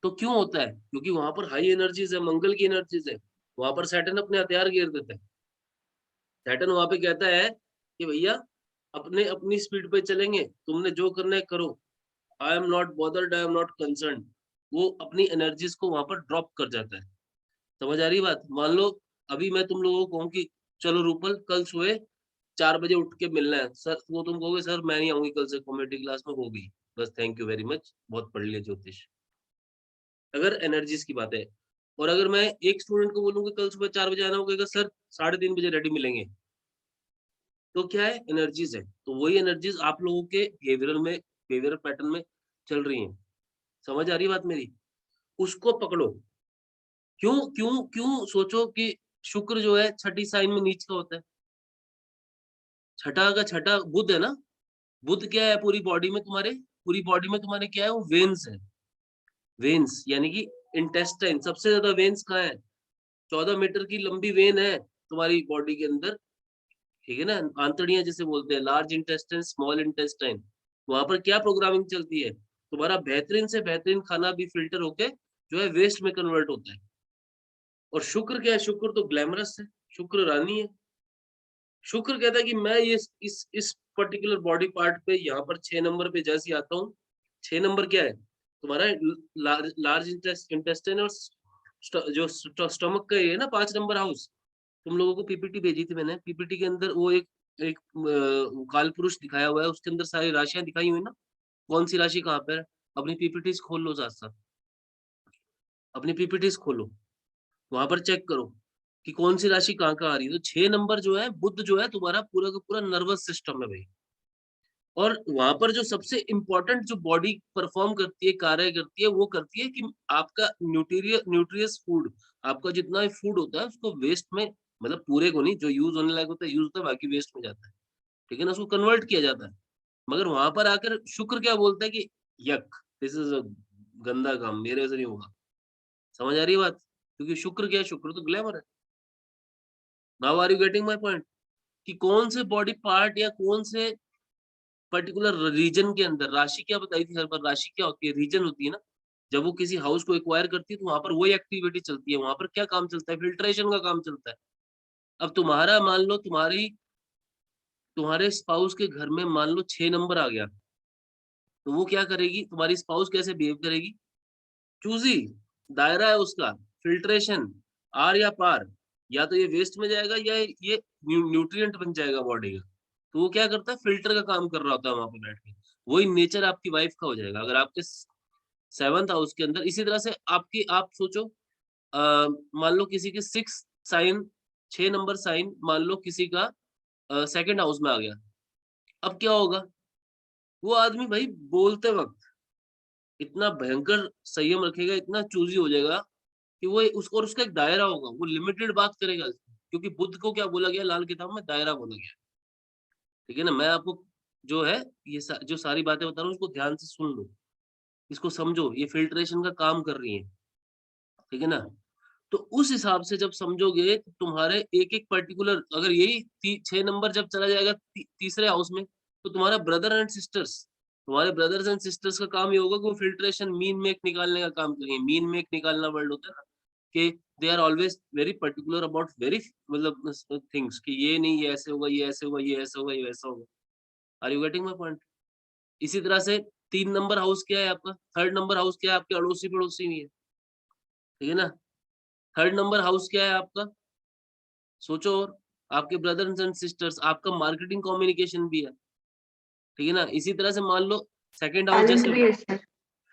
तो क्यों होता है? क्योंकि वहाँ पर हाई एनर्जीज़ है, मंगल की एनर्जीज़ है। वहाँ पर सैटर्न अपने हथियार गेर देता है। सैटर्न वहाँ पे कहता है कि भैया अपने अपनी स्पीड पे चलेंगे, तुमने जो करना है करो। I am not bothered, I am not concerned. वो अपनी एनर्जीज़ को वहाँ पर ड्रॉप कर जाता है। समझ आ रही है बात? मान लो अभी मैं तुम लोगों को कहूँ कि चलो रूपल कल सुबह 4 बजे उठ के मिलना है। सर वो तुम कहोगे सर मैं नहीं आऊँगी कल से कॉमेडी क्लास में, हो गई। बस थैंक यू वेरी मच, बहुत पढ़ लिया ज्योतिष। अगर एनर्जीज़ की बात है। और अगर मैं एक स्टूडेंट को बोलूँ कि कल सुबह 4 बजे आना, वो कहेगा सर 3:30 बजे रेडी मिलेंगे। तो क्या है? एनर्जीज़ है। तो वही एनर्जीज़ आप लोगों के बिहेवियरल पैटर्न में चल रही हैं। समझ आ रही है बात मेरी? उसको पकड़ो। क्यों क्यों क्यों सोचो कि शुक्र जो है छठी साइन में नीच का होता है। छठा का छठा बुध है ना? बुध क्या है पूरी बॉडी में तुम्हारे क्या है? वो वेन्स है। वेन्स यानी कि इंटेस्टाइन, सबसे ज़्यादा वेन्स कहाँ है? 14 मीटर की लंबी वेन है तुम्हारी बॉडी के अंदर, ठीक है ना? आंतड़ियाँ जिसे बोलते हैं, लार्ज इंटेस्टाइन, स्मॉल इंटेस्टाइन। वहाँ पर क्या प्रोग्रामिंग चलती है? तुम्हारा बेहतरीन से बेहतरीन खाना भी फ़िल्टर होके जो है वेस्ट में कन्वर्ट होता है। और शुक्र क्या है, शुक्र तो ग्लैमरस है, शुक्र रानी है। शुक्र कहता है कि मैं ये इस पर्टिकुलर बॉडी पार्ट पे यहाँ पर 6 नंबर पे जैसे आता हूँ। 6 नंबर क्या है तुम्हारा, लार्ज इंटेस्टाइन और जो स्टमक का ये है ना 5 नंबर हाउस। तुम लोगों को पीपीटी भेजी थी मैंने, पीपीटी के अंदर वो एक काल पुरुष दिखाया हुआ है, उसके अंदर सारी राशियां दिखाई हुई ना, कौन सी राशि कहाँ पर है। अपनी पीपीटीज खोल लो, साथ साथ अपनी पीपीटीज खोलो, वहां पर चेक करो कि कौन सी राशि कहाँ आ रही है। तो 6 नंबर जो है, बुध जो है तुम्हारा पूरा का पूरा नर्वस सिस्टम है भाई। और वहां पर जो सबसे इम्पोर्टेंट जो बॉडी परफॉर्म करती है, कार्य करती है, वो करती है कि आपका न्यूट्रियस फूड, आपका जितना भी फूड होता है उसको वेस्ट में, मतलब पूरे को नहीं, जो यूज होने लायक होता है यूज होता है, बाकी वेस्ट में जाता है, ठीक है ना, उसको कन्वर्ट किया जाता है। मगर वहां पर आकर शुक्र क्या बोलता है कि यक, दिस इज अ गंदा काम, मेरे से नहीं होगा। समझ आ रही है बात? क्योंकि शुक्र क्या है, शुक्र तो ग्लैमर है। Now are you getting my point? कि कौन से बॉडी पार्ट या कौन से पर्टिकुलर रीजन के अंदर, राशि क्या बताई थी सर पर, राशि क्या होती है, रीजन होती है ना। जब वो किसी हाउस को एक्वायर करती है तो वहां पर वही एक्टिविटी चलती है, वहां पर क्या काम चलता है, फिल्ट्रेशन का काम चलता है। अब तुम्हारा मान लो तुम्हारे स्पाउस के घर में मान लो 6 नंबर आ गया, तो वो क्या करेगी, तुम्हारी स्पाउस कैसे बिहेव करेगी, चूजी, दायरा है उसका, फिल्ट्रेशन, आर या पार, या तो ये वेस्ट में जाएगा या ये न्यूट्रिएंट बन जाएगा बॉडी का। तो वो क्या करता है, फिल्टर का काम कर रहा होता है वहां पे बैठ के। वही नेचर आपकी वाइफ का हो जाएगा अगर आपके 7th हाउस के अंदर। इसी तरह से आपकी, आप सोचो मान लो किसी के 6 साइन, 6 नंबर साइन मान लो किसी का 2nd हाउस में आ गया। अब क्या होगा, वो आदमी भाई बोलते वक्त इतना भयंकर संयम रखेगा, इतना चूजी हो जाएगा कि वो उसको, और उसका एक दायरा होगा, वो लिमिटेड बात करेगा, क्योंकि बुद्ध को क्या बोला गया लाल किताब में, दायरा बोला गया। ठीक है ना, मैं आपको जो है ये जो सारी बातें बता रहा हूँ उसको ध्यान से सुन लो, इसको समझो, ये फिल्ट्रेशन का काम कर रही है, ठीक है ना। तो उस हिसाब से जब समझोगे तो तुम्हारे एक एक पर्टिकुलर, अगर यही 6 नंबर जब चला जाएगा तीसरे हाउस में, तो तुम्हारा ब्रदर एंड सिस्टर्स, तुम्हारे ब्रदर्स एंड सिस्टर्स का काम ये होगा कि वो फिल्ट्रेशन, मीन मेक निकालने का काम करेंगे। मीन मेक निकालना वर्ड होता है ना, कि they are always very particular about very, मतलब थिंग्स, कि ये नहीं, ये ऐसे होगा, ये ऐसे होगा, ये ऐसा होगा, ये वैसा होगा। Are you getting my point? इसी तरह से 3 नंबर हाउस क्या है आपका, 3rd नंबर हाउस क्या है, आपके अड़ोसी पड़ोसी में है, ठीक है ना। 3rd नंबर हाउस क्या है आपका, सोचो। और आपके ब्रदर्स एंड सिस्टर्स, आपका मार्केटिंग कम्युनिकेशन भी है, ठीक है ना। इसी तरह से मान लो 2nd हाउस टैलेंट जैसे, भी है सर,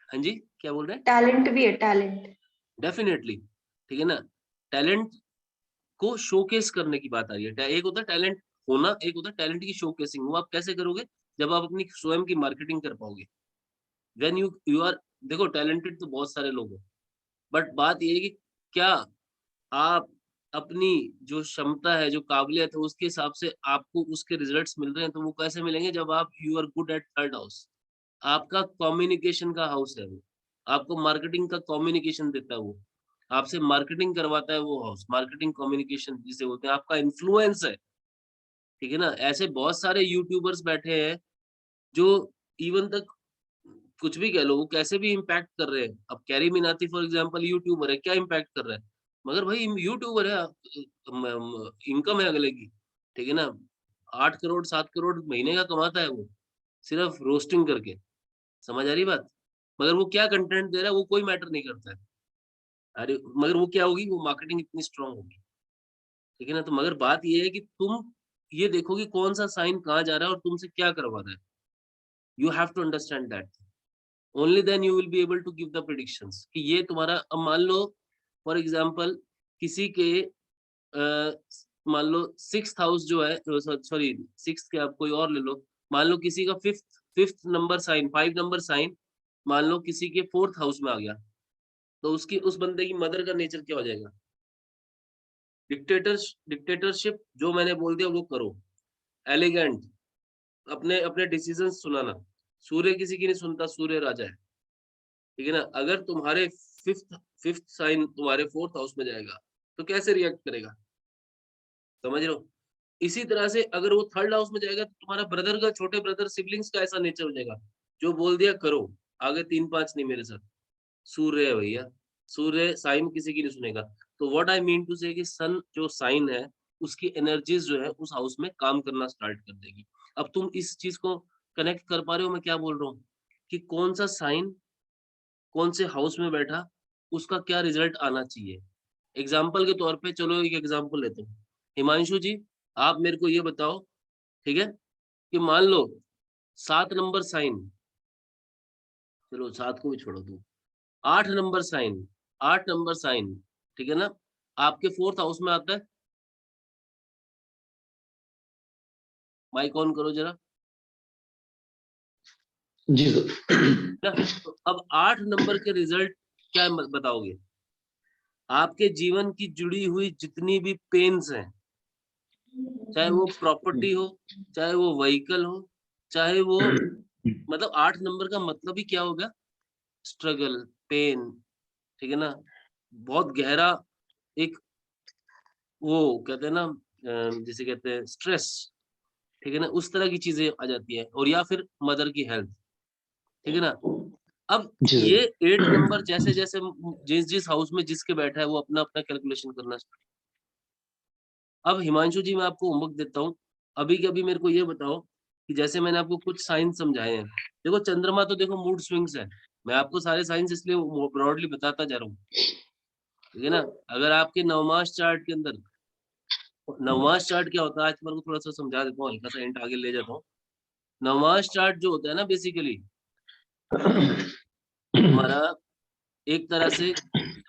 हाँ जी क्या बोल रहे हैं, टैलेंट भी है, टैलेंट। डेफिनेटली, ठीक है ना। टैलेंट को शोकेस करने की बात आ रही है। एक होता है टैलेंट होना, एक होता है टैलेंट की शोकेसिंग। वो आप कैसे करोगे, जब आप अपनी स्वयं की मार्केटिंग कर पाओगे। व्हेन यू आर, देखो टैलेंटेड तो बहुत सारे लोग हैं, बट बात ये है कि क्या आप अपनी जो क्षमता है, जो काबिलियत है, उसके हिसाब से आपको उसके रिजल्ट्स मिल रहे हैं। तो वो कैसे मिलेंगे, जब आप you are good at 3rd house, आपका कम्युनिकेशन का हाउस है वो, आपको मार्केटिंग का कम्युनिकेशन देता है वो, आपसे मार्केटिंग करवाता है वो हाउस, मार्केटिंग कम्युनिकेशन जिसे बोलते हैं, आपका इन्फ्लुएंस है, ठीक है ना। ऐसे बहुत सारे यूट्यूबर्स बैठे हैं जो इवन तक कुछ भी कह लो, वो कैसे भी इम्पैक्ट कर रहे हैं। अब carry Minati for example YouTuber है, क्या इम्पैक्ट कर रहा है, मगर भाई यूट्यूबर है, इनकम है अगले की, ठीक है ना। 8 करोड़ 7 करोड़ महीने का कमाता है वो, सिर्फ रोस्टिंग करके। समझ आ रही बात? मगर वो क्या कंटेंट दे रहा है वो कोई मैटर नहीं करता है। अरे मगर वो क्या होगी, वो मार्केटिंग इतनी स्ट्रांग होगी, ठीक है ना। तो मगर बात ये है कि तुम ये देखो कि कौन सा साइन कहाँ जा रहा है और तुमसे क्या करवा रहा है। You have to understand that, only then you will be able to give the predictions कि ये तुम्हारा। अब मान लो फॉर एग्जांपल किसी के मान लो 6th हाउस जो है, सॉरी 6th के, आप कोई और ले लो, मान लो किसी का 5th number sign, 5 number sign मान लो किसी के 4th हाउस में आ गया, तो उसकी, उस बंदे की मदर का नेचर क्या हो जाएगा, डिक्टेटरशिप, जो मैंने बोल दिया वो करो, एलिगेंट, अपने अपने डिसीजन सुनाना। सूर्य किसी की नहीं सुनता, सूर्य राजा है, ठीक है ना। अगर तुम्हारे फिफ्थ फिफ्थ साइन तुम्हारे 4th हाउस में जाएगा तो कैसे रिएक्ट करेगा, समझ रहे हो। इसी तरह से अगर वो 3rd हाउस में जाएगा तो तुम्हारा ब्रदर का, छोटे ब्रदर सिबलिंग्स का ऐसा नेचर हो जाएगा, जो बोल दिया करो, आगे 3 5 नहीं मेरे साथ। सूर्य है भैया, सूर्य साइन किसी की नहीं सुनेगा। तो व्हाट आई मीन टू से कि सन जो साइन है उसकी एनर्जीज जो है उस हाउस में काम करना स्टार्ट कर देगी। अब तुम इस चीज को कनेक्ट कर पा रहे हो मैं क्या बोल रहा हूँ कि कौन सा साइन कौन से हाउस में बैठा उसका क्या रिजल्ट आना चाहिए। एग्जाम्पल के तौर पे चलो एक एग्जाम्पल लेते हैं। हिमांशु जी, आप मेरे को ये बताओ, ठीक है, कि मान लो 7 नंबर साइन, चलो 7 को भी छोड़ो तुम, 8 नंबर साइन, 8 नंबर साइन, ठीक है ना, आपके 4th हाउस में आता है। माइक ऑन करो जरा। जी सर। ना, तो अब 8 नंबर के रिजल्ट क्या बताओगे? आपके जीवन की जुड़ी हुई जितनी भी पेन्स हैं, चाहे वो प्रॉपर्टी हो, चाहे वो व्हीकल हो, चाहे वो, मतलब 8 नंबर का मतलब ही क्या हो गया? स्ट्रगल, पेन, ठीक है ना? बहुत गहरा एक, वो कहते हैं ना, जिसे कहते हैं स्ट्रेस, ठीक है ना? उस तरह की चीजें आ जाती है, और या फिर मदर की हेल्थ, ठीक है ना? अब जी ये सर। 8 नंबर जैसे-जैसे जिस हाउस में जिसके बैठा है वो अपना-अपना कैलकुलेशन करना। अब हिमांशु जी मैं आपको होमवर्क देता हूँ। अभी के अभी मेरे को ये बताओ कि जैसे मैंने आपको कुछ साइंस समझाए हैं। देखो चंद्रमा तो देखो मूड स्विंग्स है। मैं आपको सारे साइंस इसलिए ब्रॉडली बताता जा रहा हूँ। ठीक है ना? अगर आपके नवमास चार्ट के अंदर, नवमास चार्ट क्या होता है आज मैं आपको थोड़ा-सा समझा देता हूँ, हल्का-सा हिंट आगे ले जाता हूँ। नवमास चार्ट जो होता है ना बेसिकली तुम्हारा एक तरह से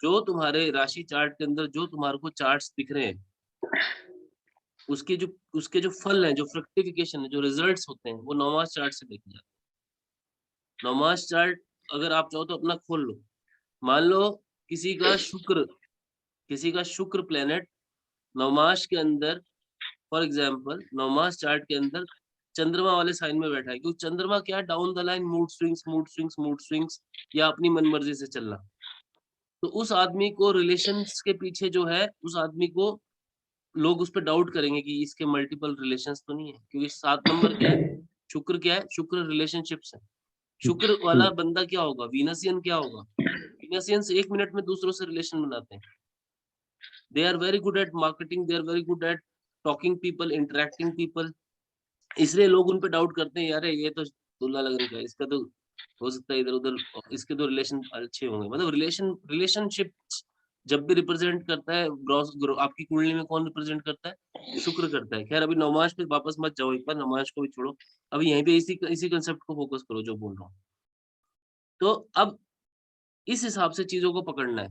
जो तुम्हारे राशि चार्ट के अंदर जो तुम्हारे को चार्ट्स दिख रहे हैं, उसके जो फल हैं, जो फ्रक्टिफिकेशन है, जो रिजल्ट्स होते हैं, वो नवमास चार्ट से देखे जाते हैं। नवमास चार्ट अगर आप चाहो तो अपना खोल लो। मान लो किसी का शुक्र किसी का शुक्र प्लैनेट नवमास के अंदर, फॉर एग्जांपल नवमास चार्ट के अंदर चंद्रमा वाले साइन में बैठा है, क्योंकि चंद्रमा क्या down the line mood swings या अपनी मनमर्जी से चलना। तो उस आदमी को रिलेशंस के पीछे जो है, उस आदमी को लोग उस पे डाउट करेंगे कि इसके मल्टीपल रिलेशंस तो नहीं है, क्योंकि 7 नंबर क्या है? शुक्र क्या है? शुक्र रिलेशनशिप्स है। शुक्र वाला बंदा क्या होगा? वीनसियन क्या होगा? वीनसियंस 1 मिनट में दूसरों से रिलेशन बनाते हैं। They are very good at marketing, they are very good at talking people, interacting people. इसलिए लोग उन पे डाउट करते हैं, यार ये तो दूल्हा लगन का है, इसका तो हो सकता है इधर-उधर, इसके तो रिलेशन अच्छे होंगे। मतलब रिलेशनशिप जब भी रिप्रेजेंट करता है, ग्रॉस ग्रो आपकी कुंडली में कौन रिप्रेजेंट करता है? शुक्र करता है। खैर अभी नवमास पे वापस मत जाओ, एक बार नवमास को भी छोड़ो। अभी यहीं पे इसी कांसेप्ट को फोकस करो जो बोल रहा हूँ। तो अब इस हिसाब से चीज़ों को पकड़ना है,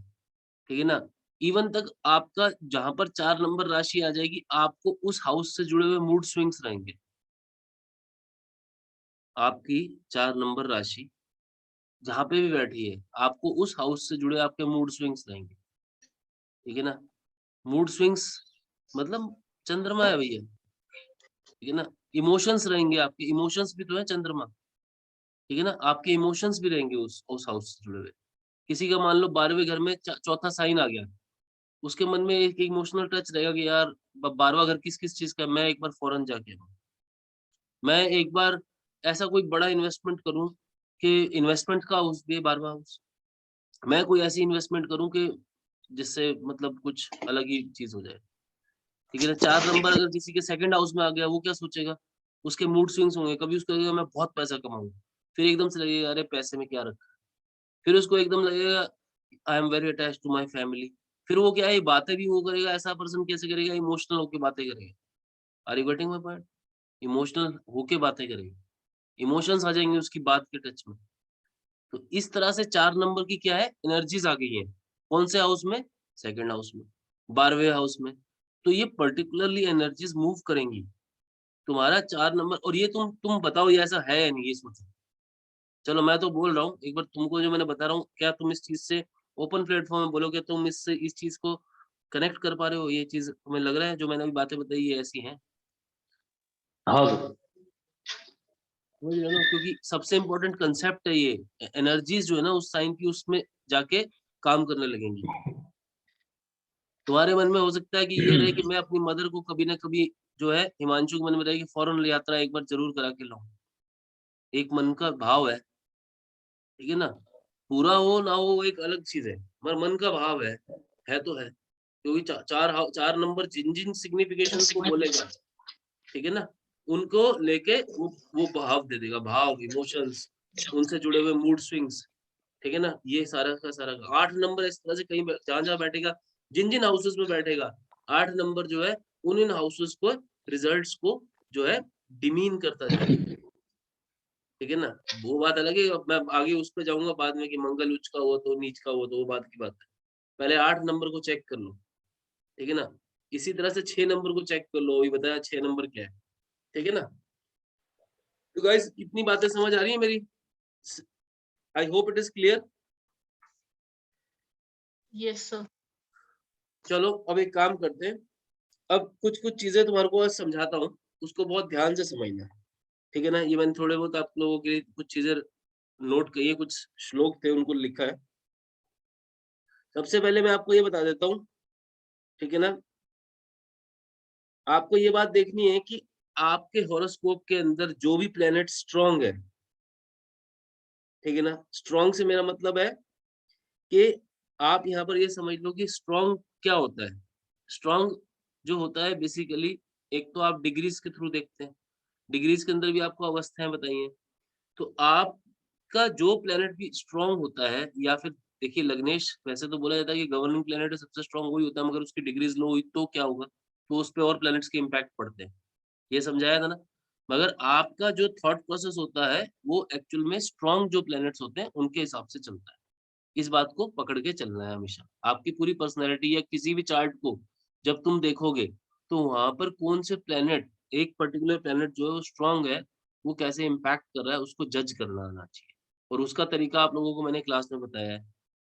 ठीक है ना? इवन तक आपका जहाँ पर 4 नंबर राशि आ जाएगी, आपको उस हाउस से जुड़े हुए मूड स्विंग्स रहेंगे। आपकी 4 नंबर राशि जहाँ पे भी बैठी है, आपको उस हाउस से जुड़े आपके मूड स्विंग्स रहेंगे, ठीक है ना? मूड स्विंग्स मतलब चंद्रमा है भैया, ठीक है ना? इमोशंस रहेंगे आपके, इमोशंस भी तो है चंद्रमा, ठीक है ना? आपके इमोशंस भी रहेंगे उस हाउस से जुड़े हुए। किसी का मान लो 12वें घर में चौथा साइन आ गया, उसके मन में एक इमोशनल टच रहेगा कि यार 12वां घर किस-किस चीज़ का है, मैं एक बार फॉरेन जाके आऊँ। मैं एक बार ऐसा कोई बड़ा इन्वेस्टमेंट करूँ कि इन्वेस्टमेंट का हाउस भी है 12वां हाउस। मैं कोई ऐसी इन्वेस्टमेंट करूँ कि जिससे मतलब कुछ अलग ही चीज़ हो जाए, ठीक है ना? 4 नंबर अगर किसी के 2nd हाउस में आ गया, वो क्या सोचेगा? उसके मूड स्विंग्स होंगे, कभी उसको लगेगा मैं बहुत पैसा कमाऊँ, फिर एकदम से लगेगा अरे पैसे में क्या रखा है? फिर उसको एकदम लगेगा I am very attached to my family. फिर वो क्या है, ये बातें भी वो करेगा, ऐसा पर्सन कैसे करेगा? इमोशनल होके बातें करेगा। Are you getting my point? Emotional होके बातें करेगा। इमोशंस आ जाएँगे उसकी बात के टच में। तो इस तरह से 4 नंबर की क्या है, एनर्जीज़ आ गई है। कौन से हाउस में? 2nd हाउस में, 12वें हाउस में। तो ये पर्टिकुलरली एनर्जीज़ मूव करेंगी। तुम्हारा 4 नंबर, और ये तुम बताओ ये ऐसा है या नहीं, ये सोचो। चलो मैं तो बोल रहा हूँ, एक बार तुमको जो मैंने बता रहा हूँ, क्या तुम इस चीज़ से ओपन प्लेटफ़ॉर्म में बोलो, क्या तुम इस चीज़ को कनेक्ट कर पा रहे हो? ये चीज़ तुम्हें लग रहा है जो मैंने अभी बातें बताई ये ऐसी हैं? हाँ सर। समझ रहे हो ना? क्योंकि सबसे इम्पोर्टेंट कांसेप्ट है ये। एनर्जीज़ जो है ना उस साइन की उसमें जाके काम करने लगेंगी। तुम्हारे मन में हो सकता है कि ये रहे कि मैं अपनी मदर को कभी न कभी जो है, हिमांशु के मन में रहे कि फॉरेन यात्रा एक बार ज़रूर करा के लाऊँ। एक मन का भाव है, ठीक है ना? पूरा हो ना हो वो एक अलग चीज़ है, मगर मन का भाव है तो है। क्योंकि चार नंबर जिन जिन सिग्निफिकेशन को बोलेगा, ठीक है ना, उनको लेके वो भाव दे देगा, भाव, इमोशंस, उनसे जुड़े हुए मूड स्विंग्स, ठीक है ना, ये सारा का सारा 8 नंबर इस तरह से कहीं जहां जहां बैठेगा, जिन जिन हाउसेस में बैठेगा, 8 नंबर जो है उन इन हाउसेस को, रिजल्ट्स को जो है डिमीन करता जाएगा, ठीक है ना। वो बात अलग है, अब मैं आगे उस पे जाऊंगा बाद में कि मंगल उच्च का हुआ तो नीच का हुआ तो वो बात की बात है। पहले 8 नंबर को चेक कर लो, ठीक है ना। इसी तरह से 6 नंबर को चेक कर लो, ये बताया 6 नंबर क्या है, ठीक है ना। तो गाइस इतनी बातें समझ आ रही है मेरी? I hope it is clear. Yes sir. चलो अब एक काम करते हैं, अब कुछ कुछ चीजें तुम्हारे को समझाता हूँ, उसको बहुत ध्यान से समझना, ठीक है ना। ये मैंने थोड़े बहुत आप लोगों के लिए कुछ चीजें नोट की है, कुछ श्लोक थे उनको लिखा है। सबसे पहले मैं आपको ये बता देता हूँ, ठीक है ना, आपको ये बात देखनी है कि आपके हॉरोस्कोप के अंदर जो भी प्लेनेट स्ट्रांग है, ठीक है ना, स्ट्रांग से मेरा मतलब है कि आप यहाँ पर ये समझ लो कि स्ट्रांग क्या होता है। स्ट्रांग जो होता है बेसिकली, एक तो आप डिग्रीज के थ्रू देखते हैं, डिग्रीज के अंदर भी आपको अवस्थाएं बताई हैं, तो आपका जो प्लेनेट भी स्ट्रांग होता है, या फिर देखिए लग्नेश, वैसे तो बोला जाता है कि गवर्निंग प्लेनेट सबसे स्ट्रांग वही होता है, मगर उसकी डिग्रीज लो हुई तो क्या होगा, तो उस पे और प्लैनेट्स के इम्पैक्ट पड़ते हैं, ये समझाया था ना। मगर आपका जो थॉट प्रोसेस होता है वो एक्चुअल में स्ट्रांग जो प्लैनेट्स होते हैं उनके हिसाब से चलता है। इस बात को पकड़ के चलना है हमेशा। आपकी पूरी पर्सनैलिटी या किसी भी चार्ट को जब तुम देखोगे, तो वहां पर कौन से प्लेनेट, एक पर्टिकुलर प्लेनेट जो है वो स्ट्रांग है, वो कैसे इम्पैक्ट कर रहा है उसको जज करना आना चाहिए। और उसका तरीका आप लोगों को मैंने क्लास में बताया है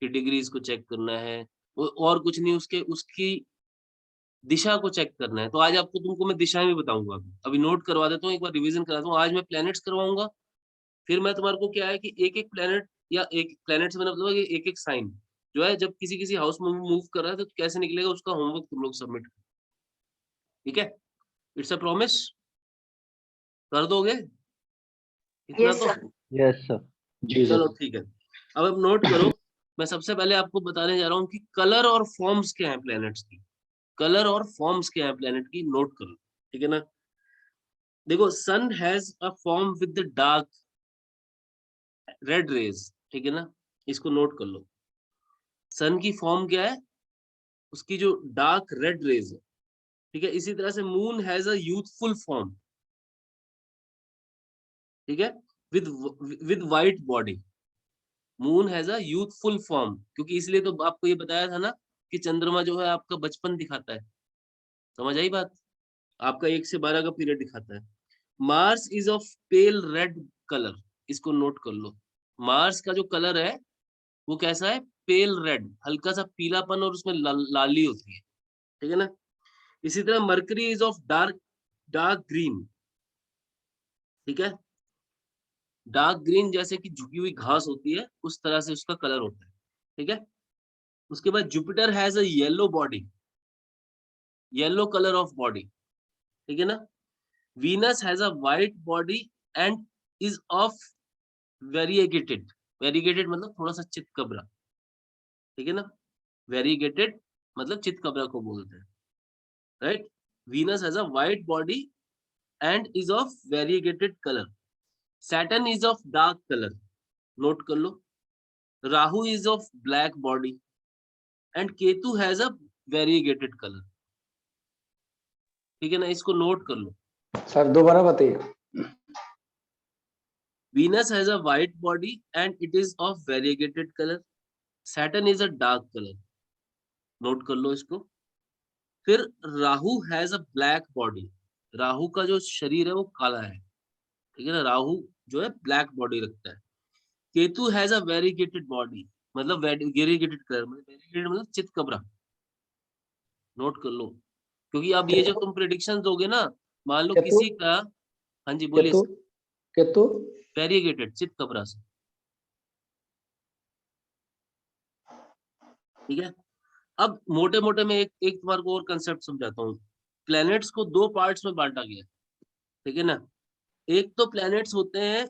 कि डिग्रीज को चेक करना है, और कुछ नहीं, उसके उसकी दिशा को चेक करना है। तो आज आपको तुमको मैं दिशाएं भी बताऊंगा, अभी नोट करवा देता हूँ, एक बार रिवीजन कराता हूँ। आज मैं प्लैनेट्स करवाऊंगा, फिर मैं तुम्हारे को क्या है कि एक एक प्लैनेट, या एक प्लैनेट से मतलब है कि एक एक साइन जो है जब किसी किसी हाउस में मूव कर रहा है तो कैसे निकलेगा, उसका होमवर्क तुम लोग सबमिट, ठीक है। इट्स अ प्रॉमिस, कर दोगे इतना यस तो? सर। Yes sir. जी चलो सर। ठीक है, अब नोट करो। मैं सबसे पहले आपको बताने जा रहा हूँ कि कलर और फॉर्म्स क्या है प्लैनेट्स की, कलर और फॉर्म्स क्या है प्लैनेट की, नोट करो, ठीक है ना। देखो, sun has a form with the dark red rays, ठीक है ना, इसको नोट कर लो। सन की फॉर्म क्या है, उसकी जो डार्क रेड रेज है, ठीक है। इसी तरह से moon has a youthful form, ठीक है, with with white body. Moon has a youthful form, क्योंकि इसलिए तो आपको ये बताया था ना कि चंद्रमा जो है आपका बचपन दिखाता है, समझ आई बात, आपका 1 से 12 का पीरियड दिखाता है। Mars is of pale red colour, इसको नोट कर लो। मार्स का जो कलर है वो कैसा है, पेल रेड, हल्का सा पीलापन और उसमें लाली होती है, ठीक है ना। इसी तरह mercury is of dark dark green, ठीक है, डार्क ग्रीन जैसे कि झुकी हुई घास होती है उस तरह से उसका कलर होता है, ठीक है। उसके बाद Jupiter has a yellow body, yellow colour of body, ठीक है ना। Venus has a white body and is of variegated, variegated मतलब थोड़ा सा चितकबरा, ठीक है ना। वेरिएगेटेड मतलब चितकबरा को बोलते हैं, right. Venus has a white body and is of variegated colour. Saturn is of dark colour, note कर लो। Rahu is of black body and Ketu has a variegated colour, ठीक है ना, इसको नोट कर लो। सर दोबारा बताइए। Venus has a white body and it is of variegated color. Saturn is a dark color. Note कर लो इसको। फिर Rahu has a black body, Rahu का जो शरीर है वो काला है, ठीक है ना, राहु जो है ब्लैक बॉडी रखता है। Ketu has a variegated body, मतलब वेरिगेटेड कलर, मतलब वेरिगेटेड मतलब चितकबरा, नोट कर लो। क्योंकि अब ये जो तुम प्रेडिक्शन दोगे ना, मान लो केतु किसी का, हाँ जी बोलिए केतु सर, केतु वेरिगेटेड चितकबरा से, ठीक है। अब मोटे मोटे में एक तुम्हारे को और कंसेप्ट समझाता हूँ। प्लैनेट्स को 2 पार्ट्स में बांटा गया है, ठीक है ना। एक तो प्लैनेट्स होते हैं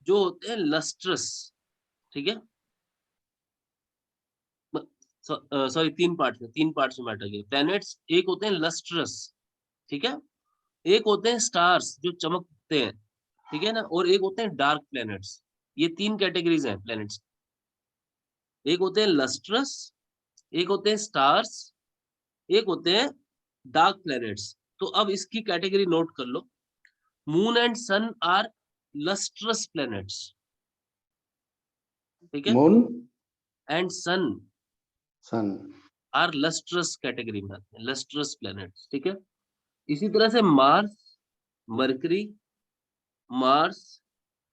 जो होते हैं लस्ट्रस, ठीक है, सॉरी तीन पार्ट्स में बांटा गया। प्लैनेट्स एक होते हैं लस्ट्रस, ठीक है, एक होते हैं स्टार्स जो चमकते हैं, ठीक है ना, और एक होते हैं डार्क प्लैनेट्स। ये तीन कैटेगरीज हैं प्लैनेट्स। एक होते हैं लस्ट्रस, एक होते हैं स्टार्स, एक होते हैं डार्क प्लैनेट्स। तो अब इसकी कैटेगरी नोट कर लो। Moon and sun are lustrous planets, ठीक है, moon and sun sun are lustrous category में आते हैं, लस्ट्रस प्लैनेट्स, ठीक है। इसी तरह से Mars, Mercury, Mars,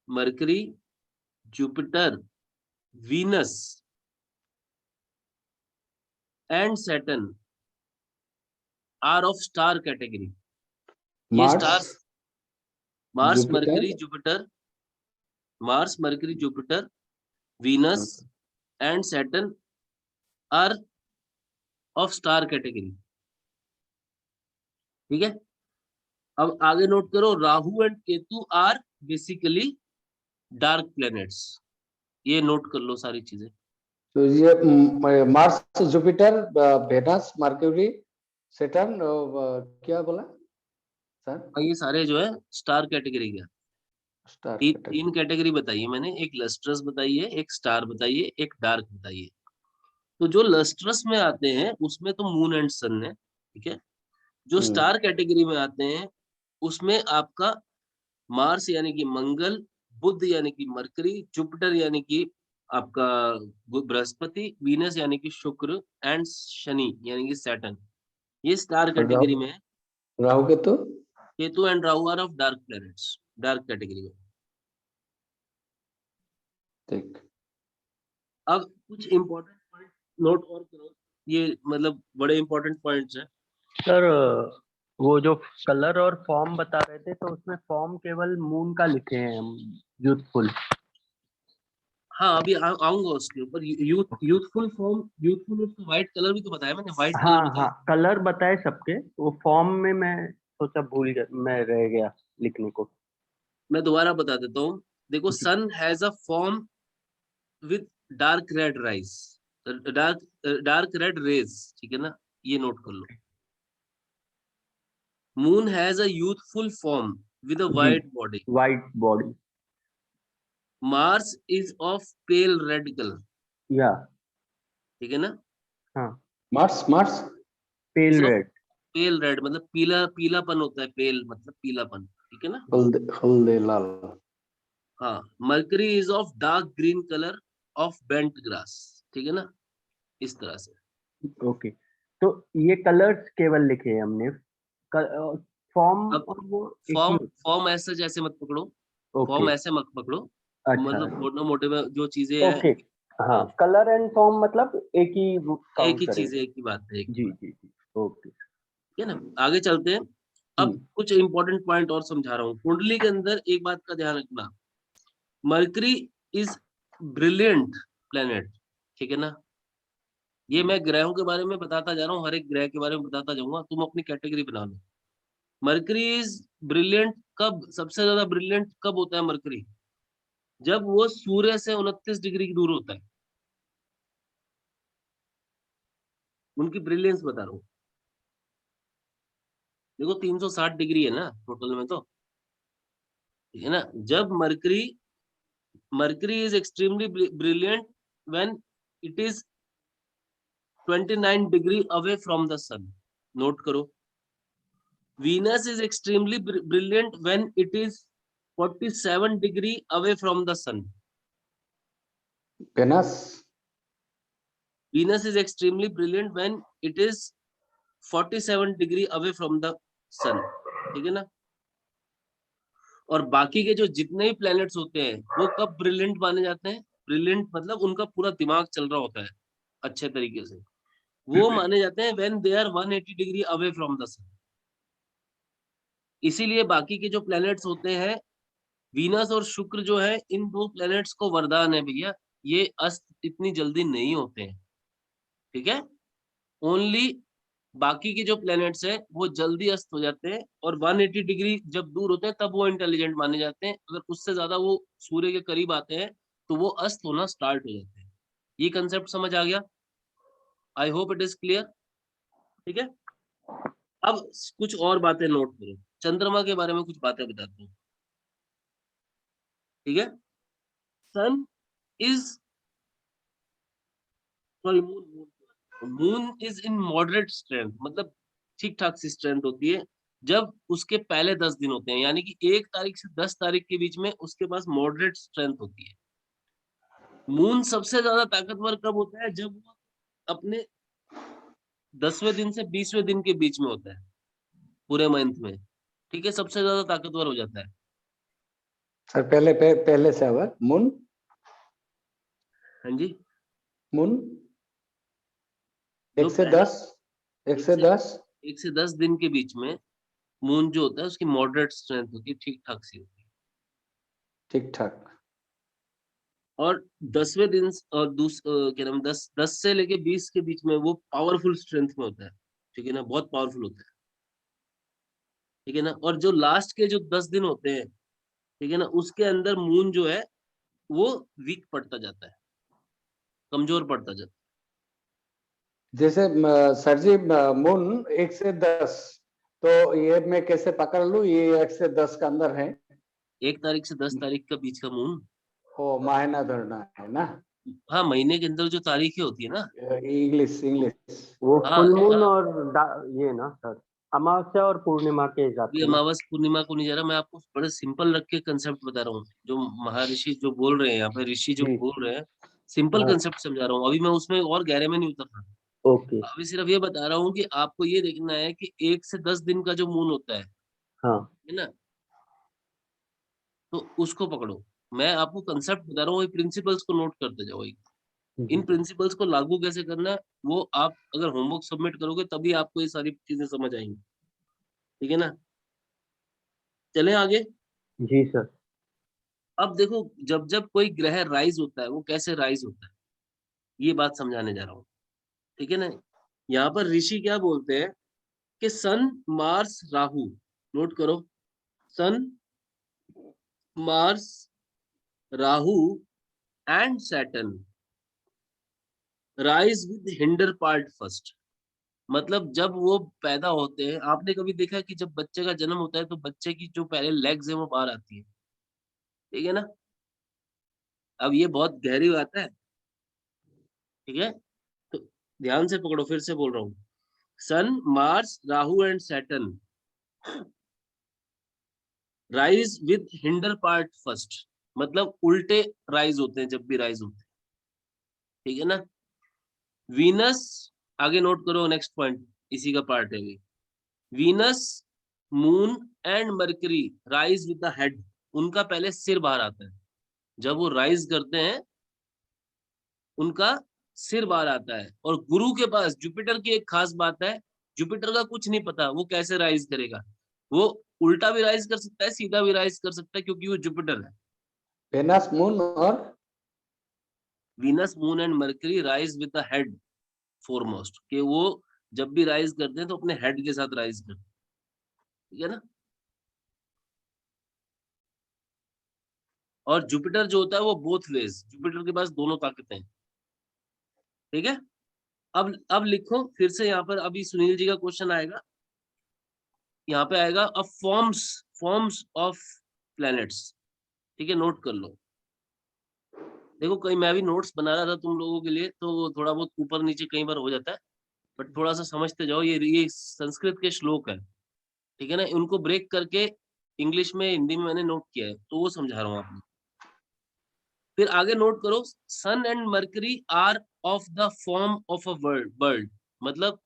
Mercury, Jupiter, Venus and Saturn are of star category. ये stars Mars Mars, Mercury, Jupiter, Mars, Mercury, Jupiter, Venus and Saturn are of star category, ठीक है। अब आगे नोट करो, Rahu and Ketu are basically dark planets. ये note कर लो सारी चीजें। तो ये Mars, Jupiter, Venus, Mercury, Saturn, क्या बोला सर? ये सारे जो है स्टार कैटेगरी के। स्टार तीन कैटेगरी बताइए मैंने, एक लस्ट्रस बताइए, एक स्टार बताइए, एक डार्क बताइए। तो जो लस्ट्रस में आते हैं उसमें तो मून एंड सन है, ठीक है। जो स्टार कैटेगरी में आते हैं उसमें आपका मार्स यानी कि मंगल, बुध यानी कि मरकरी, जुपिटर यानी कि आपका बृहस्पति, वीनस यानी कि शुक्र एंड शनि यानी कि सैटर्न, ये स्टार कैटेगरी में है। Rahu Ketu Ketu and Rahu are of dark planets, dark category में। ठीक। अब कुछ इंपॉर्टेंट पॉइंट नोट और करो, ये मतलब बड़े इंपॉर्टेंट पॉइंट्स हैं। सर वो जो कलर और फॉर्म बता रहे थे तो उसमें फॉर्म केवल मून का लिखे हैं हम, यूथफुल। हाँ अभी आऊंगा उसके ऊपर। यूथफुल फॉर्म, यूथफुल उसका व्हाइट कलर भी तो बताया मैंने, व्हाइट कलर हाँ बताया। हाँ, कलर बताए सबके, वो फॉर्म में मैं सोचा भूल गया, मैं रह गया लिखने को। मैं दोबारा बता देता हूँ। देखो, sun has a form with dark red rise, dark red rays, ठीक है ना, ये नोट कर लो। Moon has a youthful form with a जी, white body. White body. Mars is of pale red colour, या ठीक है ना। हाँ, Mars Mars pale is of red. Pale red मतलब पीला, पीलापन होता है, पेल मतलब पीलापन, ठीक है ना। हल्दे हल्दे लाल। हाँ, mercury is of dark green colour of bent grass, ठीक है ना, इस तरह से। ओके, तो ये कलर्स केवल लिखे हैं हमने, फॉर्म अब और वो एक ही। फॉर्म फॉर्म ऐसे जैसे मत पकड़ो, ओके, फॉर्म ऐसे मत पकड़ो, अच्छा, मतलब मोटे मोटे में जो चीजें हैं। ओके। हाँ, हाँ, कलर एंड फॉर्म मतलब एक ही एक काउंट ही चीज है, करेंगे। एक ही बात है, एक ही जी बात, जी जी, ओके। ठीक है ना। आगे चलते हैं। अब कुछ इंपॉर्टेंट पॉइंट और समझा रहा हूँ। कुंडली के अंदर एक बात का ध्यान रखना, मरकरी इज ब्रिलियंट प्लेनेट, ठीक है ना। ये मैं ग्रहों के बारे में बताता जा रहा हूँ, हर एक ग्रह के बारे में बताता जाऊंगा, तुम अपनी कैटेगरी बना लो। मरकरी इज ब्रिलियंट कब, सबसे ज्यादा ब्रिलियंट कब होता है मरकरी? जब वो सूर्य से 29 डिग्री दूर होता है। उनकी ब्रिलियंस बता रहा हूँ। देखो 360 डिग्री है ना टोटल में, तो ठीक है ना। जब Mercury is extremely brilliant when it is 29 degree away from the sun. Note करो। Venus is extremely brilliant when it is 47 degree away from the sun. Venus Venus is extremely brilliant when it is 47 degree away from the sun, ठीक है ना। और बाकी के जो जितने भी प्लैनेट्स होते हैं वो कब ब्रिलियंट माने जाते हैं? ब्रिलियंट मतलब उनका पूरा दिमाग चल रहा होता है अच्छे तरीके से, वो माने जाते हैं when they are 180 degree away from the sun. इसीलिए बाकी के जो प्लैनेट्स होते हैं, वीनस और शुक्र जो है, इन दो प्लैनेट्स को वरदान है भैया, ये अस्त इतनी जल्दी नहीं होते हैं, ठीक है। ओनली बाकी के जो प्लैनेट्स हैं वो जल्दी अस्त हो जाते हैं, और 180 डिग्री जब दूर होते हैं तब वो इंटेलिजेंट माने जाते हैं। अगर उससे ज्यादा वो सूर्य के करीब आते हैं तो वो अस्त होना स्टार्ट हो जाते हैं। ये कंसेप्ट समझ आ गया? I hope it is clear. ठीक है, अब कुछ और बातें नोट करो, चंद्रमा के बारे में कुछ बातें बताता हूँ। ठीक है, sun is sorry moon is in moderate strength, मतलब ठीक ठाक सी स्ट्रेंथ होती है जब उसके पहले 10 दिन होते हैं, यानी कि 1 तारीख से 10 तारीख के बीच में उसके पास मॉडरेट स्ट्रेंथ होती है। मून सबसे ज्यादा ताकतवर कब होता है? जब वो अपने 10वें दिन से 20वें दिन के बीच में होता है, पूरे मंथ में। ठीक है, सबसे ज्यादा ताकतवर हो जाता है। सर पहले से आवर मून हाँ जी, मून जो 1 से पहले 10 1 से 10 1 से 10 दिन के बीच में मून जो होता है उसकी मॉडरेट स्ट्रेंथ होती है, ठीक ठाक सी होती है। ठीक ठाक। और 10वें दिन और क्या नाम 10 से लेके 20 के बीच में वो पावरफुल स्ट्रेंथ में होता है। ठीक है ना, बहुत पावरफुल होता है। ठीक है ना, और जो लास्ट के जो 10 दिन होते हैं, ठीक है ना, उसके अंदर मून जो है वो वीक पड़ता जाता है, कमजोर पड़ता जाता है। जैसे सर जी मून 1 से 10, तो ये मैं कैसे पकड़ लूं ये 1 से 10 का अंदर है? 1 तारीख से 10 तारीख का बीच का मून। ओ महीना धरना है ना? हाँ, महीने के अंदर जो तारीखें होती है ना। इंग्लिश वो हाँ फुल मून हाँ, और ये ना सर, अमावस्या और पूर्णिमा के हिसाब अभी से ना। अमावस पूर्णिमा को नहीं जा रहा, मैं आपको बड़े सिंपल रख के कंसेप्ट बता रहा हूँ। जो महर्षि जो बोल रहे हैं यहाँ पे, ऋषि जो जी बोल रहे हैं, सिंपल हाँ, कंसेप्ट समझा रहा हूँ। अभी मैं उसमें और गहरे में नहीं उतर रहा। ओके अभी सिर्फ ये बता रहा हूँ कि आपको ये देखना है कि 1 से 10 दिन का जो मून होता हाँ है ना, तो उसको पकड़ो। मैं आपको कंसेप्ट बता रहा हूँ, प्रिंसिपल्स को नोट करते जाओ। इन जी प्रिंसिपल्स को लागू कैसे करना है, वो आप अगर होमवर्क सबमिट करोगे तभी आपको ये सारी चीजें समझ आएंगी। ठीक है ना, चलें आगे। जी सर। अब देखो, जब जब कोई ग्रह राइज होता है वो कैसे राइज होता है, ये बात समझाने जा रहा हूँ। ठीक है ना, यहाँ पर ऋषि क्या बोलते हैं कि सन, मार्स, राहु, नोट करो, sun, Mars, Rahu and Saturn rise with hinder part first. मतलब जब वो पैदा होते हैं, आपने कभी देखा है कि जब बच्चे का जन्म होता है तो बच्चे की जो पहले लेग्स है वो बाहर आती है। ठीक है ना, अब ये बहुत गहरी बात है। ठीक है, तो ध्यान से पकड़ो, फिर से बोल रहा हूँ। Sun, Mars, Rahu and Saturn rise with hinder part first, मतलब उल्टे राइज होते हैं जब भी राइज होते हैं। ठीक है ना, वीनस, आगे नोट करो, नेक्स्ट पॉइंट इसी का पार्ट है ये। Venus, moon and mercury rise with the head, उनका पहले सिर बाहर आता है। जब वो राइज करते हैं उनका सिर बाहर आता है। और गुरु के पास जुपिटर की एक खास बात है, जुपिटर का कुछ नहीं पता वो कैसे राइज करेगा। वो उल्टा भी राइज कर सकता है, सीधा भी राइज कर सकता है, क्योंकि वो जुपिटर है। वेनस मून और Venus, moon and mercury rise with the head foremost, कि वो जब भी राइज करते हैं तो अपने हेड के साथ राइज करते हैं। ठीक है ना, और जुपिटर जो होता है वो बोथ वेज, जुपिटर के पास दोनों ताकतें हैं। ठीक है, अब लिखो फिर से यहाँ पर, अभी सुनील जी का क्वेश्चन आएगा। यहाँ पे आएगा अब फॉर्म्स फॉर्म्स ऑफ प्लैनेट्स। ठीक है, नोट कर लो। देखो, कहीं मैं भी नोट्स बना रहा था तुम लोगों के लिए, तो थोड़ा बहुत ऊपर नीचे कई बार हो जाता है, बट थोड़ा सा समझते जाओ। ये संस्कृत के श्लोक है। ठीक है ना, उनको ब्रेक करके इंग्लिश में, हिंदी में मैंने नोट किया है, तो वो समझा रहा हूँ आपको। फिर आगे नोट करो, sun and Mercury are of the form of a bird, मतलब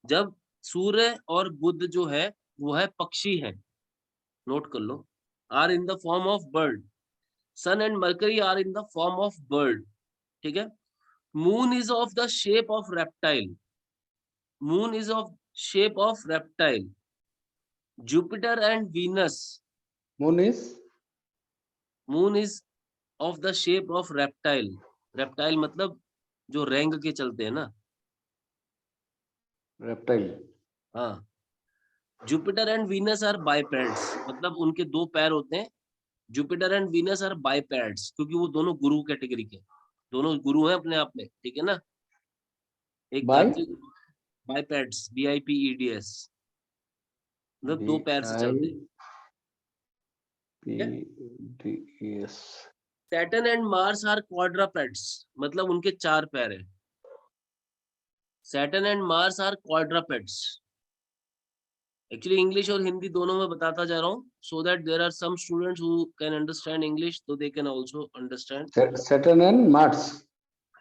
जब सूर्य और बुध जो है वो है पक्षी है। नोट कर लो, are in the form of bird, sun and Mercury are in the form of bird. ठीक है, moon is of the shape of reptile, moon is of shape of reptile, Jupiter and Venus, moon is moon is of the shape of reptile, reptile मतलब जो रेंग के चलते हैं ना। Reptile. हाँ, Jupiter and Venus are bipeds, मतलब उनके 2 पैर होते हैं। जुपिटर एंड वीनस आर बाइपेड्स, क्योंकि वो दोनों गुरु कैटेगरी के, दोनों गुरु हैं अपने आप में। ठीक है ना, एक By? धात्विक बाइपेड्स, BIPEDS, मतलब दो पैर से चलते हैं। BIPEDS. Saturn and Mars are quadrupeds, मतलब उनके 4 पैर हैं। Saturn and Mars are quadrupeds. Actually English और हिंदी दोनों में बताता जा रहा हूँ, so that there are some students who can understand English, तो they can also understand. Saturn and Mars.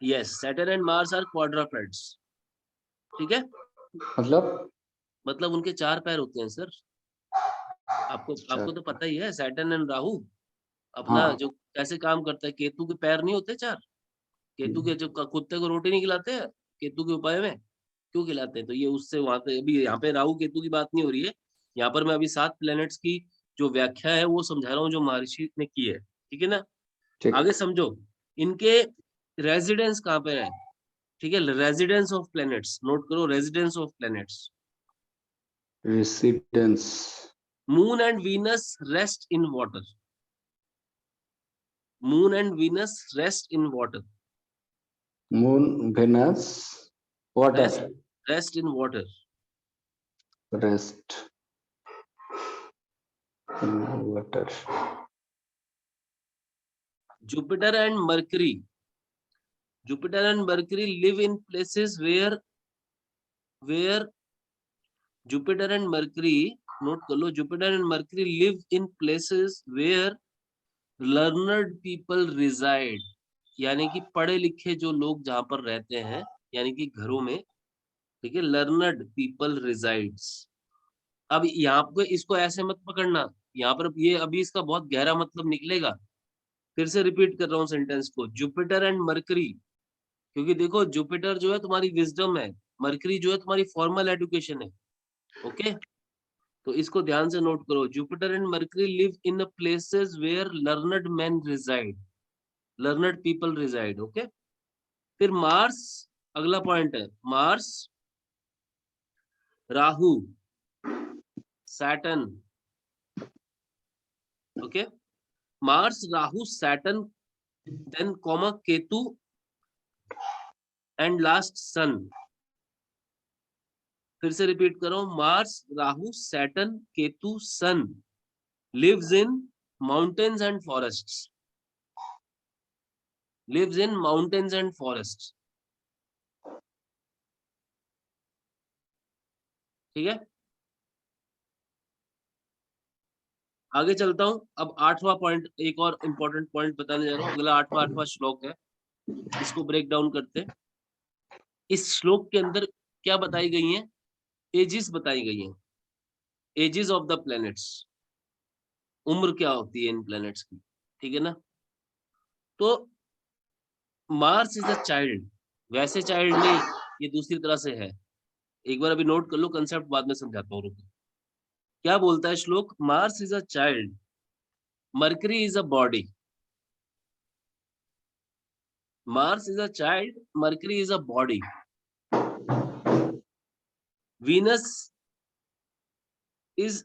Yes, Saturn and Mars are quadrupeds, ठीक है। मतलब उनके 4 पैर होते हैं सर। आपको तो पता ही है, सैटर्न एंड राहु अपना हाँ। जो कैसे काम करता है। केतु के पैर नहीं होते 4, केतु के जो कुत्ते को रोटी नहीं खिलाते हैं केतु के उपाय में, क्यों खिलाते हैं? तो ये उससे वहां पे, अभी यहाँ पे राहु केतु की बात नहीं हो रही है, यहाँ पर मैं अभी 7 प्लैनेट्स की जो व्याख्या है वो समझा रहा हूँ जो महर्षि ने की है, ठीक है ना। ठीक। आगे समझो, इनके रेजिडेंस कहाँ पे है, ठीक है। रेजिडेंस ऑफ प्लैनेट्स नोट करो, residence of planets. Residence. Moon and Venus rest in water, moon and Venus rest in water, Moon, Venus, water. Rest in water. Rest in water. Jupiter and Mercury live in places where Jupiter and Mercury, note कर लो, Jupiter and Mercury live in places where learned people reside, यानी कि पढ़े लिखे जो लोग जहां पर रहते हैं, यानी कि घरों में, ठीक है। learned people resides। अब यहाँ पे इसको ऐसे मत पकड़ना, यहाँ पर ये अभी इसका बहुत गहरा मतलब निकलेगा। फिर से रिपीट कर रहा हूँ सेंटेंस को, जुपिटर एंड मरकरी, क्योंकि देखो जुपिटर जो है तुम्हारी विजडम है, मरकरी जो है तुम्हारी फॉर्मल एजुकेशन है, ओके। तो इसको ध्यान से नोट करो, Jupiter and Mercury live in places where learned man reside, learned people reside, okay. फिर मार्स, अगला पॉइंट है Mars, Rahu, Saturn, okay. Mars, Rahu, Saturn, then comma Ketu and last sun. फिर से रिपीट करो, Mars, Rahu, Saturn, Ketu, sun lives in mountains and forests, lives in mountains and forests, ठीक है। आगे चलता हूं, अब 8वां पॉइंट, एक और इंपॉर्टेंट पॉइंट बताने जा रहा हूं। अगला 8वां श्लोक है, इसको ब्रेक डाउन करते हैं। इस श्लोक के अंदर क्या बताई गई है? एजिस बताई गई है, एजिस ऑफ द प्लैनेट्स, उम्र क्या होती है इन प्लैनेट्स की, ठीक है ना। तो मार्स इज अ चाइल्ड, वैसे चाइल्ड नहीं, ये दूसरी तरह से है। एक बार अभी नोट कर लो, कंसेप्ट बाद में समझाता हूँ, रुको। क्या बोलता है श्लोक? Mars is a child, Mercury is a body. Mars is a child, Mercury is a body. Venus is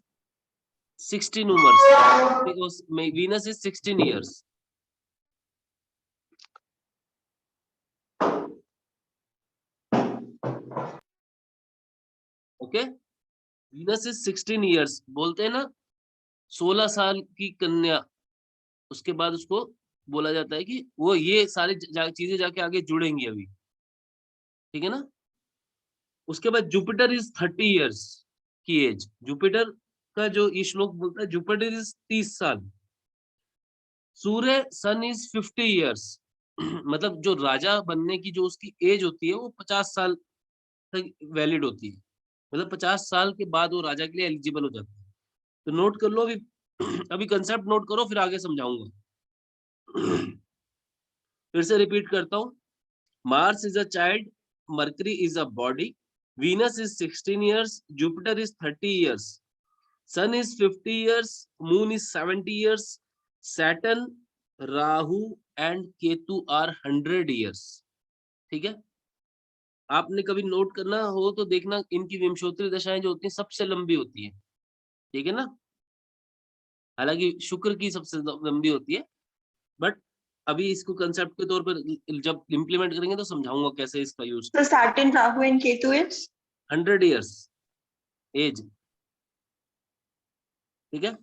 16 umars, because Venus is 16 years. Okay, Venus is 16 years, बोलते हैं ना 16 साल की कन्या, उसके बाद उसको बोला जाता है कि वो ये सारी चीजें जाके आगे जुड़ेंगी अभी, ठीक है ना। उसके बाद जुपिटर इज 30 years की एज, जुपिटर का जो ये श्लोक बोलता है, जुपिटर इज 30 साल। सूर्य, सन इज 50 years, मतलब जो राजा बनने की जो उसकी एज होती है वो 50 साल तक वैलिड होती है, मतलब 50 साल के बाद वो राजा के लिए एलिजिबल हो जाता है। तो नोट कर लो अभी, अभी कंसेप्ट नोट करो, फिर आगे समझाऊंगा। फिर से रिपीट करता हूँ, Mars is a child, Mercury is a body, Venus is 16 years, Jupiter is 30 years, sun is 50 years, moon is 70 years, Saturn, Rahu and Ketu are 100 years, ठीक है। आपने कभी नोट करना हो तो देखना, इनकी विंशोत्तरी दशाएं जो होती हैं सबसे लंबी होती है, ठीक है ना। हालांकि शुक्र की सबसे लंबी होती है, बट अभी इसको कंसेप्ट के तौर पर जब इम्प्लीमेंट करेंगे तो समझाऊंगा कैसे इसका use. So Saturn, Rahu and Ketu is 100 years age, ठीक है।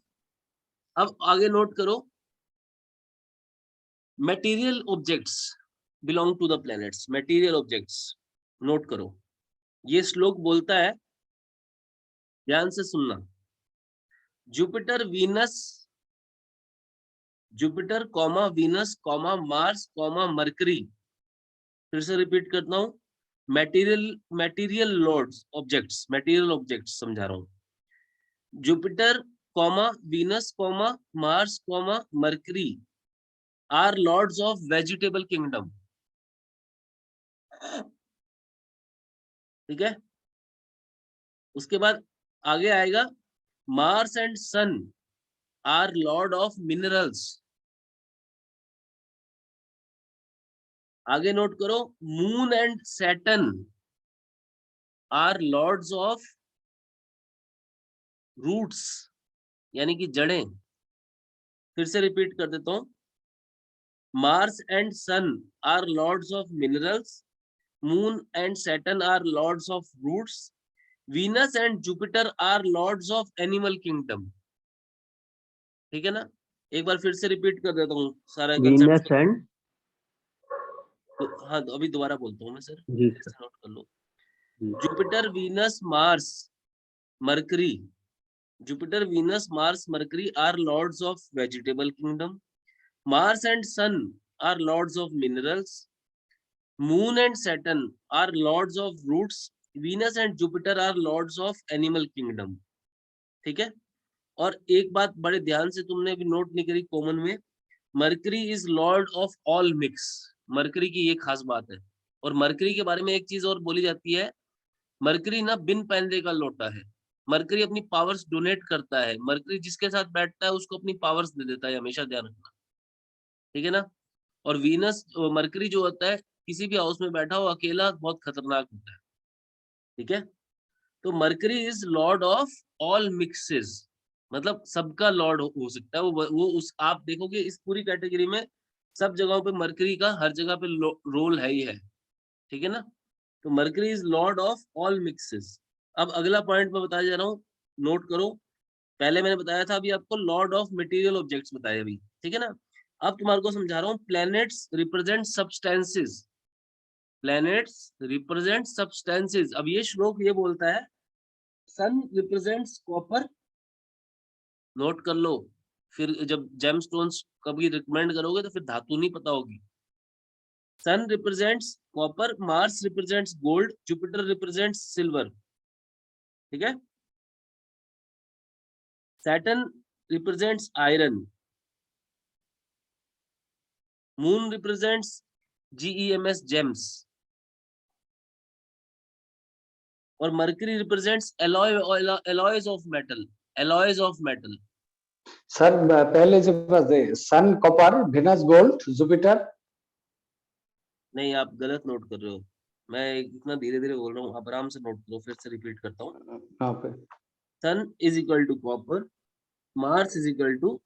अब आगे नोट करो, material objects belong to the planets, material objects note करो। ये श्लोक बोलता है, ध्यान से सुनना, Jupiter Venus, Jupiter comma Venus comma Mars comma Mercury, फिर से रिपीट करता हूं, material lords objects, material objects समझा रहा हूं, Jupiter comma Venus comma Mars comma Mercury are lords of vegetable kingdom, ठीक है। उसके बाद आगे आएगा, Mars and sun are lord of minerals. आगे नोट करो, moon and Saturn are lords of roots, यानी कि जड़ें। फिर से रिपीट कर देता हूं, Mars and sun are lords of minerals, moon and Saturn are lords of roots, Venus and Jupiter are lords of animal kingdom, ठीक है ना। एक बार फिर से रिपीट कर देता हूँ सारा वीनस कंसेप्ट। एंड, हाँ तो अभी दोबारा बोलता हूँ मैं सर, जी सर, नोट कर लो। जी। Jupiter Venus Mars Mercury, Jupiter Venus Mars Mercury are lords of vegetable kingdom, Mars and sun are lords of minerals, moon and Saturn are lords of roots, Venus and Jupiter are lords of animal kingdom, ठीक है। और एक बात बड़े ध्यान से तुमने अभी नोट नहीं करी कॉमन में, mercury is lord of all mix, mercury की ये खास बात है। और मरकरी के बारे में एक चीज और बोली जाती है, मरकरी ना बिन पैंदे का लोटा है, मरकरी अपनी पावर्स डोनेट करता है, मरकरी जिसके साथ बैठता है उसको अपनी पावर्स दे देता है, हमेशा ध्यान रखना, ठीक है ना। और वीनस, मरकरी जो होता है किसी भी हाउस में बैठा हो अकेला बहुत खतरनाक होता है, ठीक है। तो mercury is lord of all mixes, मतलब सबका लॉर्ड हो सकता है वो उस, आप देखोगे इस पूरी कैटेगरी में सब जगहों पे मरकरी का हर जगह पे रोल है ही है, ठीक है ना। तो mercury is lord of all mixes. अब अगला पॉइंट मैं बताया जा रहा हूँ, नोट करो। पहले मैंने बताया था अभी आपको लॉर्ड ऑफ मटेरियल ऑब्जेक्ट्स बताए अभी, ठीक है ना। अब तुम्हारे को समझा रहा हूँ, planets represent substances, planets represent substances. अब ये श्लोक ये बोलता है, सन रिप्रेजेंट्स कॉपर, नोट कर लो, फिर जब जेमस्टोन्स कभी रिकमेंड करोगे तो फिर धातु नहीं पता होगी। Sun represents copper, Mars represents gold, Jupiter represents silver, ठीक है। Saturn represents iron, moon represents GEMS gems, और Mercury represents alloys of metal, alloys of metal. Sir पहले जो sun copper, Venus gold, Jupiter. नहीं आप गलत नोट कर रहे हो, मैं इतना धीरे धीरे बोल रहा हूँ, आप आराम से नोट करो। फिर से रिपीट करता हूँ, हाँ पे sun is equal to copper, Mars is equal to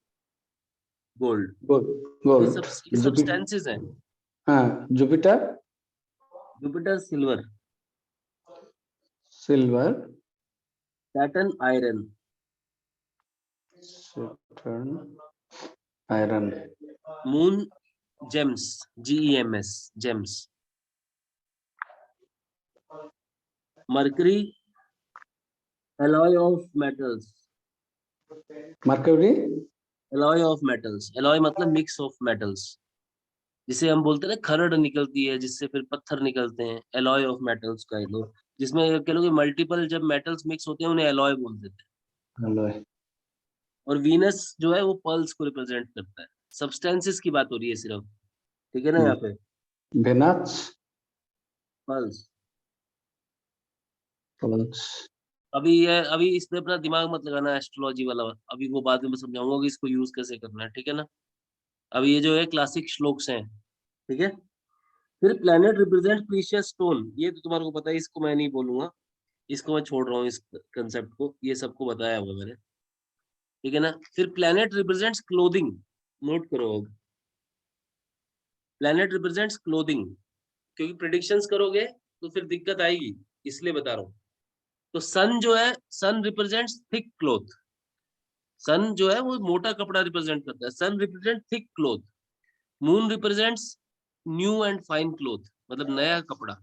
gold, gold, ये गोल्ड, सब जुपिटर, सब्सटेंसेस हैं। हाँ Jupiter Jupiter silver, silver, Saturn iron, Saturn iron, moon gems GEMS gems, Mercury alloy of metals, Mercury, alloy of metals, alloy मतलब mix of metals, जिसे हम बोलते हैं ना खरड़ निकलती है जिससे फिर पत्थर निकलते हैं, एलॉय ऑफ मेटल्स का लो, जिसमें कह लो कि मल्टीपल जब मेटल्स मिक्स होते हैं उन्हें एलॉय बोल देते हैं। हेलो, और वीनस जो है वो पर्ल्स को रिप्रेजेंट करता है। सब्सटेंसेस की बात हो रही है सिर्फ, ठीक है ना। यहाँ पे वेनस, पर्ल्स, प्लस, अभी इस पे अपना दिमाग मत लगाना एस्ट्रोलॉजी वाला, अभी वो बाद में मैं समझाऊंगा कि इसको यूज कैसे करना है, ठीक है ना। अभी ये जो है क्लासिक श्लोक्स हैं, ठीक है। फिर प्लेनेट रिप्रेजेंट प्रीशियस स्टोन, ये तो तुम्हारे को पता है, इसको मैं नहीं बोलूंगा, इसको मैं छोड़ रहा हूँ इस कंसेप्ट को, ये सबको बताया हुआ मैंने, ठीक है ना। फिर प्लेनेट रिप्रेजेंट्स क्लोथिंग, नोट करो अब, प्लैनेट रिप्रेजेंट्स क्लोथिंग, क्योंकि प्रेडिक्शंस करोगे तो फिर दिक्कत आएगी, इसलिए बता रहा हूँ। तो सन जो है, sun represents thick cloth, sun जो है वो मोटा कपड़ा रिप्रेजेंट करता है, sun represent thick cloth. Moon represents new and fine cloth, मतलब नया कपड़ा।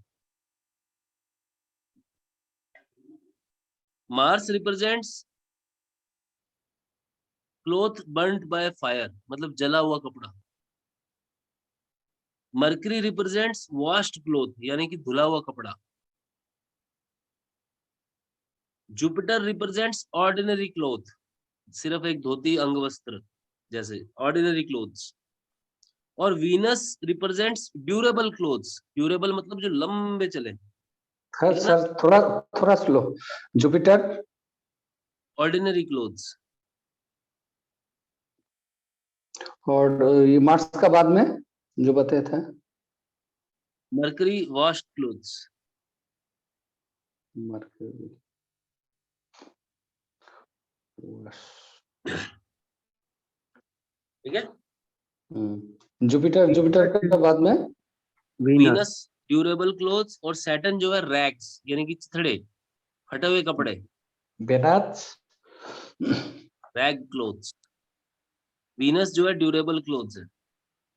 Mars represents cloth burned by fire, मतलब जला हुआ कपड़ा। मरकरी रिप्रेजेंट्स वॉश्ड क्लोथ, यानी कि धुला हुआ कपड़ा। जुपिटर रिप्रेजेंट्स ऑर्डिनरी क्लोथ, सिर्फ एक धोती अंग वस्त्र जैसे ऑर्डिनरी क्लोथ्स। और Venus represents durable clothes, durable मतलब जो लंबे चले। सर थोड़ा थोड़ा स्लो। Jupiter ordinary clothes. और ये मार्स का बाद में जो बताए थे, मरकरी वॉश्ड क्लोथ्स। मरकरी ठीक है। जुपिटर, जुपिटर के बाद में वीनस ड्यूरेबल क्लोथ्स, और सैटर्न जो है रैग्स, यानी कि चिथड़े, फटे हुए कपड़े, वेनस रैग क्लोथ्स। वीनस जो है ड्यूरेबल क्लोथ्स है,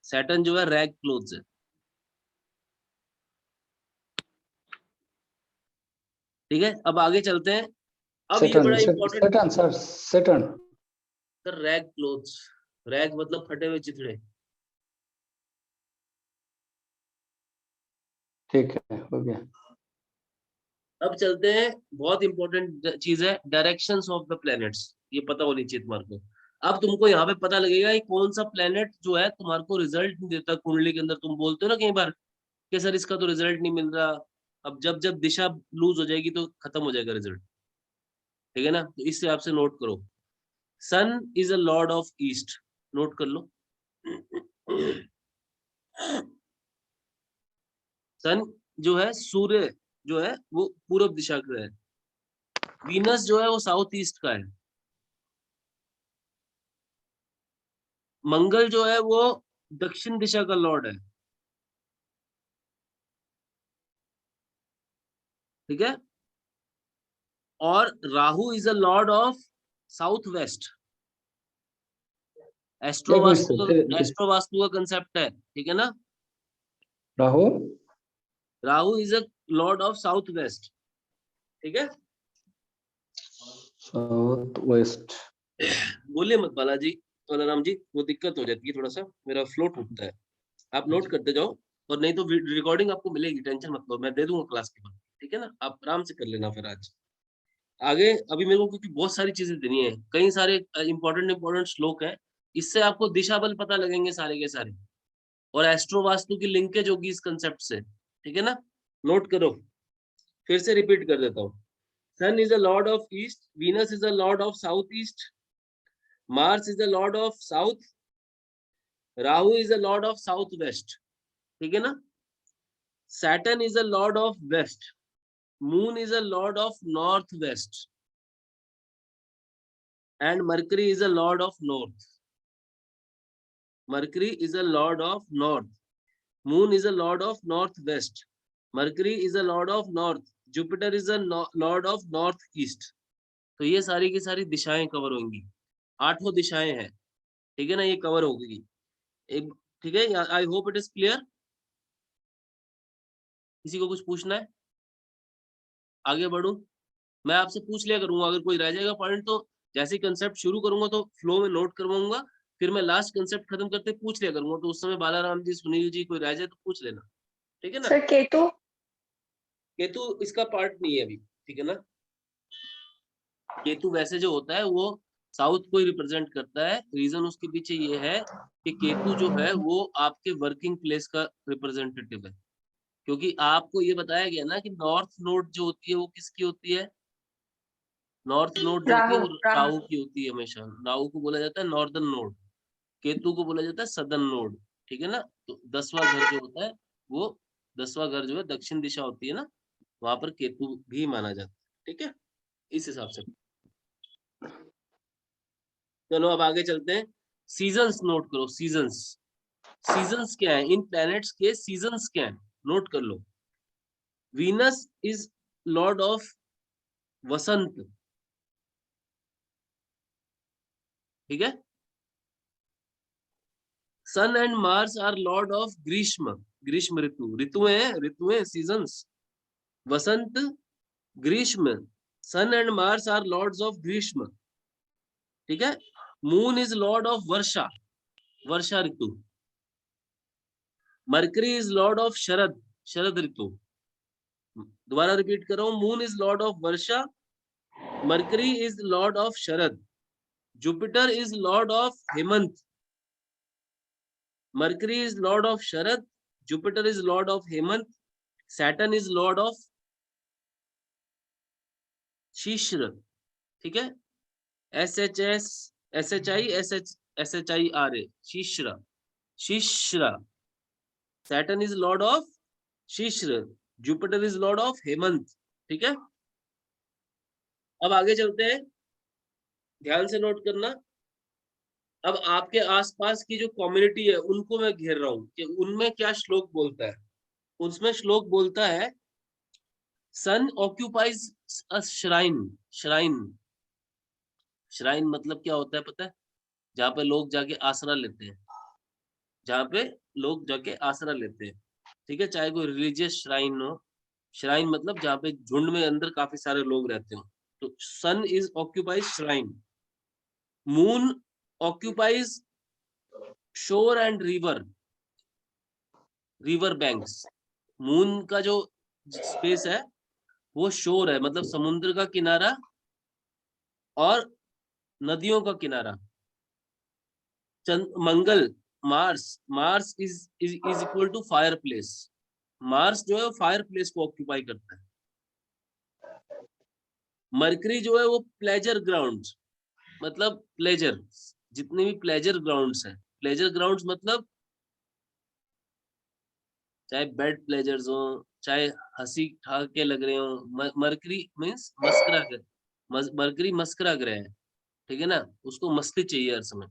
सैटर्न जो है रैग क्लोथ्स है। ठीक है, अब आगे चलते हैं। अब ये बड़ा important, Saturn sir, Saturn sir rag clothes, rag मतलब फटे हुए चिथड़े। ठीक है, हो गया। अब चलते हैं, बहुत इंपॉर्टेंट चीज है, डायरेक्शंस ऑफ द प्लैनेट्स, ये पता होनी चाहिए तुम्हारे को। अब तुमको यहाँ पे पता लगेगा कि कौन सा प्लैनेट जो है तुम्हारे को रिजल्ट नहीं देता कुंडली के अंदर। तुम बोलते हो ना कई बार कि सर इसका तो रिजल्ट नहीं मिल रहा। अब जब जब दिशा लूज हो जाएगी तो खत्म हो जाएगा रिजल्ट, ठीक है ना। तो इस हिसाब से नोट करो, sun is a lord of east, note कर लो। सन जो है, सूर्य जो है वो पूर्व दिशा का है। वीनस जो है वो साउथ ईस्ट का है। मंगल जो है वो दक्षिण दिशा का लॉर्ड है, ठीक है। और Rahu is a lord of south waste. एक मिनट एस्ट्रोवास्तु का कंसेप्ट है, ठीक है ना। Rahu Rahu is a lord of south west, ठीक है। South west. बोलिए मत बालाजी, राम जी, वो दिक्कत हो जाती है, थोड़ा सा मेरा फ्लो टूटता है। आप नोट करते जाओ, और नहीं तो रिकॉर्डिंग आपको मिलेगी, टेंशन मत लो, मैं दे दूंगा क्लास के बाद, ठीक है ना। आप आराम से कर लेना फिर आज आगे। अभी मेरे को क्योंकि बहुत सारी चीजें देनी है, कई सारे इंपॉर्टेंट श्लोक है, इससे आपको दिशा बल पता लगेंगे सारे के सारे, और एस्ट्रो वास्तु की लिंकेज होगी इस कंसेप्ट से, ठीक है ना। नोट करो, फिर से रिपीट कर देता हूँ। Sun is a lord of east, Venus is a lord of south east, Mars is a lord of south, Rahu is a lord of south west, ठीक है ना। Saturn is a lord of west, moon is a lord of north west, and Mercury is a lord of north. Mercury is a lord of north. Moon is a lord of northwest. Mercury is a lord of north. Jupiter is a lord of northeast. तो ये सारी की सारी दिशाएं cover होंगी, 8 दिशाएं हैं, ठीक है ना, ये कवर होगी एक, ठीक है। I hope it is clear. किसी को कुछ पूछना है, आगे बढ़ूं? मैं आपसे पूछ लिया करूंगा, अगर कोई रह जाएगा पॉइंट तो जैसे कंसेप्ट शुरू करूंगा तो फ्लो में नोट करवाऊंगा, फिर मैं लास्ट कंसेप्ट खत्म करते पूछ लिया करूंगा, तो उस समय बालाराम जी, सुनील जी कोई रह जाए तो पूछ लेना, ठीक है ना। सर केतु? केतु इसका पार्ट नहीं है अभी, ठीक है ना। केतु वैसे जो होता है वो साउथ को ही रिप्रेजेंट करता है। रीजन उसके पीछे ये है कि केतु जो है वो आपके वर्किंग प्लेस का रिप्रेजेंटेटिव है, क्योंकि आपको ये बताया गया ना कि नॉर्थ नोड जो होती है वो किसकी होती है। नॉर्थ नोड जो होती है राहु, वो राहु की होती है हमेशा। राहु को बोला जाता है नॉर्दर्न नोड, केतु को बोला जाता है सदर्न नोड, ठीक है ना। तो 10वां घर जो होता है वो 10वां घर जो है दक्षिण दिशा होती है ना, वहां पर केतु भी माना जाता है, ठीक है, इस हिसाब से। चलो अब आगे चलते हैं। सीजन्स नोट करो, सीजन्स। सीजन्स क्या है, इन प्लैनेट्स के सीजन्स क्या है, नोट कर लो। Venus is lord of vasant, ठीक है। Sun and Mars are lord of grishma, ग्रीष्म ऋतु, ऋतुएं सीजन्स, वसंत ग्रीष्म, sun and Mars are lords of grishma, ठीक है। Moon is lord of varsha, वर्षा ऋतु। Mercury is lord of sharad, शरद ऋतु। दोबारा रिपीट कर रहा हूं, moon is lord of varsha, Mercury is lord of sharad, Jupiter is lord of hemant, Mercury is lord of sharad, Jupiter is lord of hemant, Saturn is lord of shishir, ठीक है। SHI शिश्र, शिश्र। Saturn is lord of shishir, Jupiter is lord of hemant, ठीक है। अब आगे चलते हैं, ध्यान से नोट करना। अब आपके आसपास की जो कम्युनिटी है उनको मैं घेर रहा हूं कि उनमें क्या श्लोक बोलता है। उसमें श्लोक बोलता है, sun occupies a shrine, shrine, shrine मतलब क्या होता है पता है, जहाँ पे लोग जाके आसरा लेते हैं, जहाँ पे लोग जाके आसरा लेते हैं, ठीक है, चाहे कोई रिलीजियस श्राइन हो। श्राइन मतलब जहाँ पे झुंड में अंदर काफी सारे लोग रहते हो। तो sun is occupies shrine, moon occupies shore and river, river banks. मून का जो स्पेस है वो शोर है, मतलब समुद्र का किनारा और नदियों का किनारा। Mangal, Mars, Mars is equal to fire place. Mars जो है फायर प्लेस को ऑक्यूपाई करता है। मरकरी जो है वो प्लेजर ग्राउंड, मतलब प्लेजर, जितने भी प्लेजर ग्राउंड्स हैं, प्लेजर ग्राउंड्स मतलब चाहे बेड प्लेजर्स हो, चाहे हंसी ठाके लग रहे हो। मरकरी मीन्स मस्करा ग्रह, मरकरी मस्करा ग्रह है, ठीक है ना, उसको मस्ती चाहिए हर समय,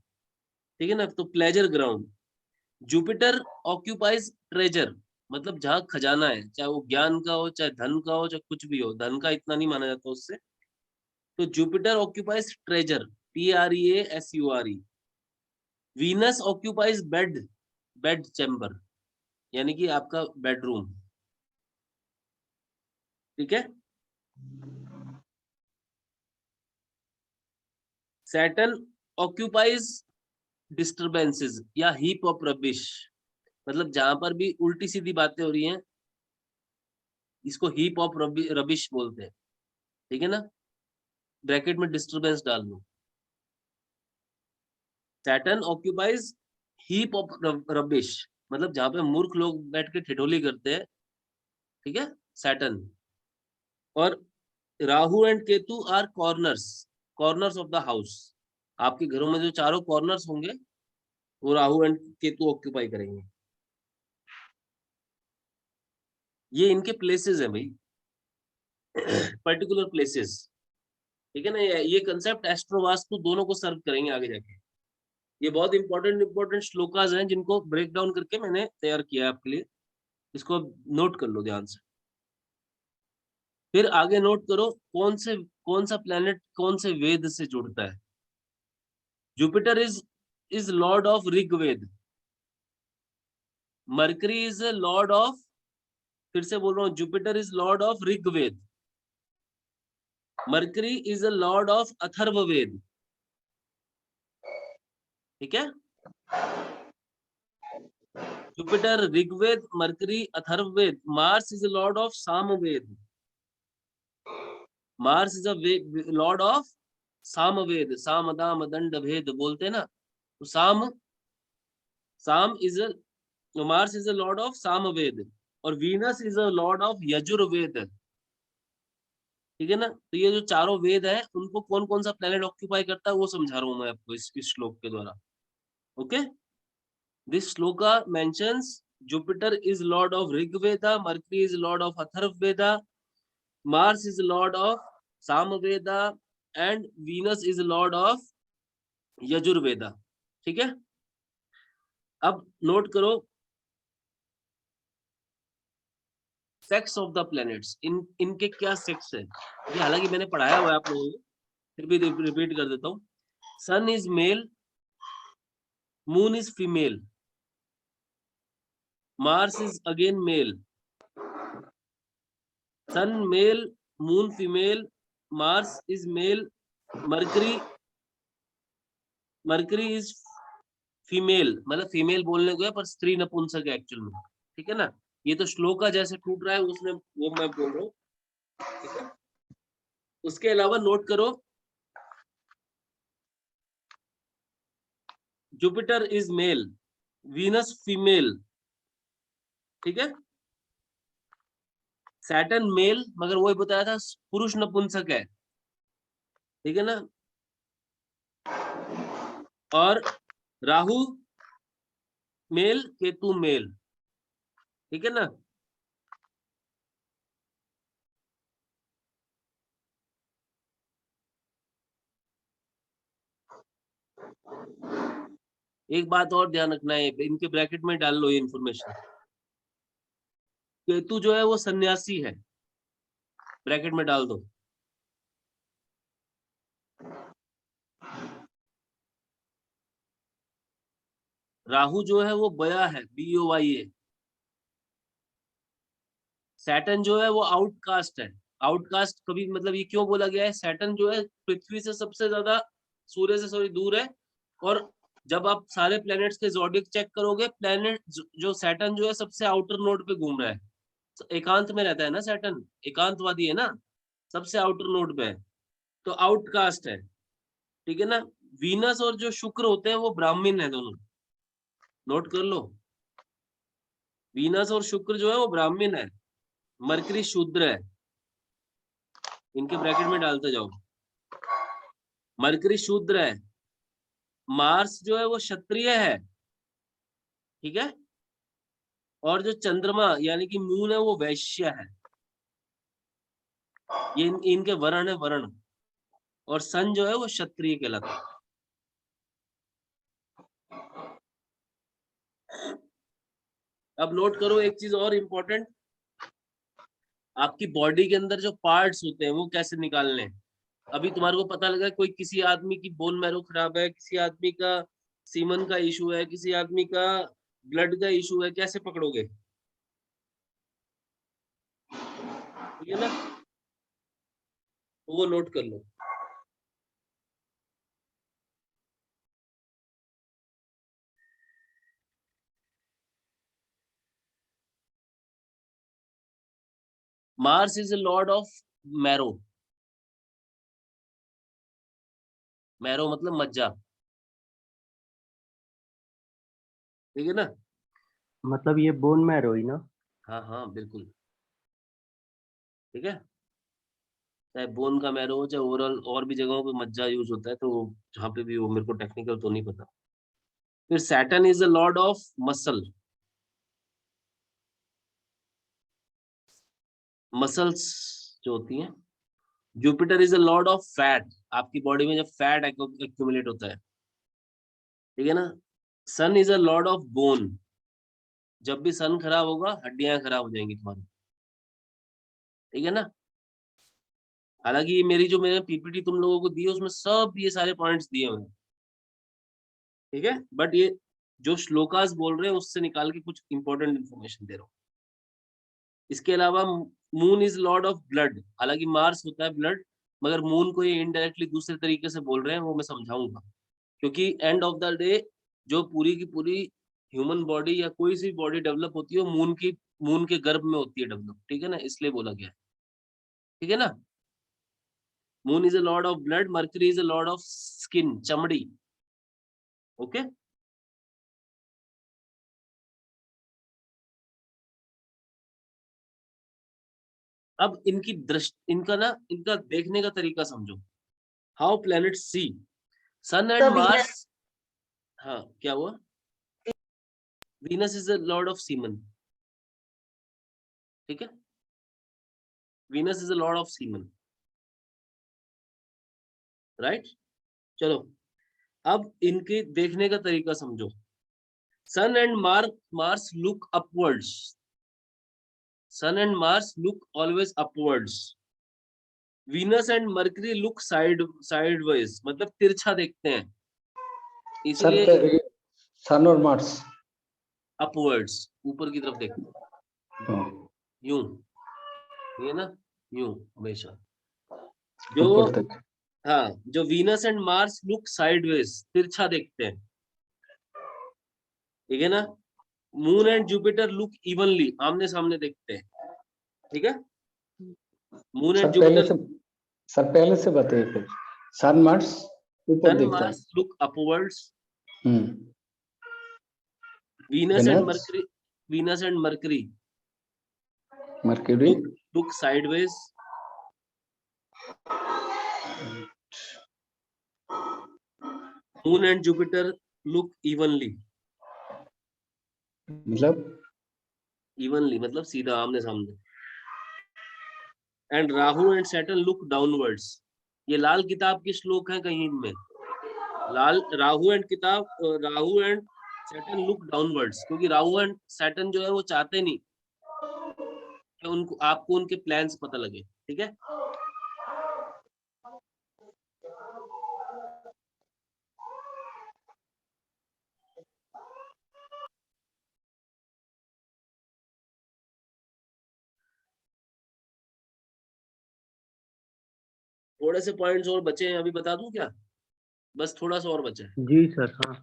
ठीक है ना, तो pleasure ground. Jupiter occupies treasure, मतलब जहाँ खजाना है, चाहे वो ज्ञान का हो, चाहे धन का हो, चाहे कुछ भी हो, धन का इतना नहीं माना जाता उससे। तो Jupiter occupies treasure, TREASURE। Venus occupies bed, bed chamber, यानी कि आपका बेडरूम, ठीक है। सैटर्न ऑक्यूपाइज डिस्टरबेंसेस या हीप ऑफ रबिश, मतलब जहां पर भी उल्टी सीधी बातें हो रही हैं, इसको हीप ऑफ रबिश बोलते हैं, ठीक है ना, ब्रैकेट में डिस्टरबेंस डाल लो। Saturn occupies heap of rubbish, मतलब जहां पे मूर्ख लोग बैठ के ठिठोली करते हैं, ठीक है, सैटर्न। और Rahu and Ketu are corners, corners of the house. आपके घरों में जो चारों कॉर्नर्स होंगे वो राहु एंड केतु ऑक्यूपाई करेंगे। ये इनके प्लेसेस हैं भाई, पर्टिकुलर प्लेसेस, ठीक है ना। ये कंसेप्ट एस्ट्रो वास्तु दोनों को सर्व करेंगे आगे जाके। ये बहुत इंपॉर्टेंट श्लोकास हैं जिनको ब्रेक डाउन करके मैंने तैयार किया है आपके लिए, इसको नोट कर लो ध्यान से। फिर आगे नोट करो कौन सा प्लेनेट कौन से वेद से जुड़ता है। Jupiter is lord of Rigveda, Mercury is lord of, फिर से बोल रहा हूं, Jupiter is lord of Rigveda, Mercury is a lord of Atharvaveda, ठीक है। Jupiter Rigveda, Mercury Atharvaveda. Mars is lord of Samaveda, Mars is a lord of Samaveda, साम दाम दंड भेद बोलते हैं ना, तो Sama is Mars is a lord of Samaveda, और Venus is a lord of Yajurveda, ठीक है ना। तो ये जो चारों वेद है उनको कौन कौन सा प्लेनेट ऑक्यूपाई करता है वो समझा रहा हूं मैं आपको इस श्लोक के द्वारा। Okay, this shloka mentions Jupiter is lord of Rigveda, mercury is lord of Atharvaveda, Mars is lord of Samaveda and Venus is lord of Yajurveda, ठीक है। अब नोट करो सेक्स ऑफ द प्लैनेट्स, इनके क्या सेक्स है। ये हालांकि मैंने पढ़ाया हुआ है आप लोगों को, फिर भी रिपीट कर देता हूँ। Sun is male, moon is female, Mars is again male, sun male, moon female, Mars is male, Mercury is female, मतलब फीमेल बोलने को है पर स्त्री नपुंसक है एक्चुअल में, ठीक है ना। ये तो श्लोक का जैसे टूट रहा है उसमें वो मैं बोल रहा हूँ, ठीक है। उसके अलावा नोट करो Jupiter is male, Venus female, ठीक है। सैटर्न मेल, मगर वही बताया था पुरुष नपुंसक है, ठीक है ना। और राहु मेल, केतु मेल, ठीक है ना। एक बात और ध्यान रखना है, इनके ब्रैकेट में डाल लो ये इंफॉर्मेशन। केतु जो है वो सन्यासी है, ब्रैकेट में डाल दो। राहु जो है वो बया है, BOYA। सैटर्न जो है वो आउटकास्ट है। आउटकास्ट कभी मतलब ये क्यों बोला गया है, सैटर्न जो है पृथ्वी से सबसे ज्यादा, सूर्य से सॉरी दूर है। और जब आप सारे प्लैनेट्स के ज़ोडिएक चेक करोगे, प्लैनेट जो सैटर्न जो है सबसे आउटर नोड पे घूम रहा है, एकांत में रहता है ना सैटर्न, एकांतवादी है ना, सबसे आउटर नोड पे है, तो आउटकास्ट है, ठीक है ना। वीनस और जो शुक्र होते हैं वो ब्राह्मण है दोनों, नोट कर लो। वीनस और शुक्र जो है वो ब्राह्मण है, मरकरी शूद्र है, इनके ब्रैकेट में डालते जाओ। मरकरी शूद्र है, मार्स जो है वो क्षत्रिय है, ठीक है। और जो चंद्रमा यानी कि मून है वो वैश्य है, ये इनके वर्ण है, वर्ण। और सन जो है वो क्षत्रिय कहलाता है। अब नोट करो एक चीज और इम्पोर्टेंट, आपकी बॉडी के अंदर जो पार्ट्स होते हैं वो कैसे निकालने हैं। अभी तुम्हारे को पता लगा कोई किसी आदमी की बोन मैरो खराब है, किसी आदमी का सीमन का इशू है, किसी आदमी का ब्लड का इशू है, कैसे पकड़ोगे, ठीक है ना, वो नोट कर लो। Mars is a lord of marrow, marrow मतलब मज्जा, ठीक है ना। मतलब ये बोन मैरो ही ना। हाँ हाँ बिल्कुल, ठीक है। चाहे बोन का मैरो हो, चाहे ओवरऑल और भी जगहों पे मज्जा यूज होता है, तो जहाँ पे भी हो, मेरे को टेक्निकल तो नहीं पता। फिर Saturn is the lord of muscle, muscles जो होती हैं। Jupiter is the lord of fat, आपकी बॉडी में जब फैट एक्यूमुलेट होता है, ठीक है ना। Sun is a lord of bone, जब भी सन खराब होगा हड्डियां खराब हो जाएंगी तुम्हारी, ठीक है ना। हालांकि ये मेरी जो मैंने PPT तुम लोगों को दी है उसमें सब ये सारे पॉइंट्स दिए हुए हैं, ठीक है। बट ये जो श्लोकास बोल रहे हैं उससे निकाल के कुछ इंपॉर्टेंट इन्फॉर्मेशन दे रहा हूँ। इसके अलावा moon is lord of blood, हालांकि मार्स होता है ब्लड, मगर मून को ये इनडायरेक्टली दूसरे तरीके से बोल रहे हैं, वो मैं समझाऊंगा। क्योंकि एंड ऑफ द डे जो पूरी की पूरी ह्यूमन बॉडी या कोई सी बॉडी डेवलप होती है वो मून के गर्भ में होती है डेवलप, ठीक है ना, इसलिए बोला गया है, ठीक है ना। Moon is a lord of blood, Mercury is a lord of skin, चमड़ी, ओके। अब इनकी दृष्टि, इनका देखने का तरीका समझो, how planet see sun and So Venus, Mars. हाँ क्या हुआ, Venus is the lord of semen, ठीक है, Venus is the lord of semen, right. चलो अब इनके देखने का तरीका समझो, sun and Mars look upwards, sun and Mars look always upwards, Venus and mercury look sideways, मतलब तिरछा देखते हैं, सर इसलिए सन और मार्स अपवर्ड्स, ऊपर की तरफ देखते हैं, यूं, ये ना, यूं हमेशा। जो ऊपर तक। हाँ, जो Venus and Mars look sideways, तिरछा देखते हैं, ठीक है ना। Moon and Jupiter look evenly, आमने सामने देखते हैं, ठीक है। मून एंड जुपिटर, पहले से बताइए फिर। सन मार्स ऊपर सन दिखता है। Mars look upwards, hmm. Venus and mercury mercury look sideways, moon and Jupiter look evenly, मतलब सीधा आमने सामने, and Rahu and Saturn look downwards. ये लाल किताब के श्लोक हैं कहीं में, Rahu and Saturn look downwards, क्योंकि राहु एंड सैटर्न जो है वो चाहते नहीं कि उनको, आपको उनके प्लान्स पता लगे, ठीक है। थोड़े से पॉइंट्स और बचे हैं, अभी बता दूं क्या? बस थोड़ा सा और बचा है। जी सर। हाँ,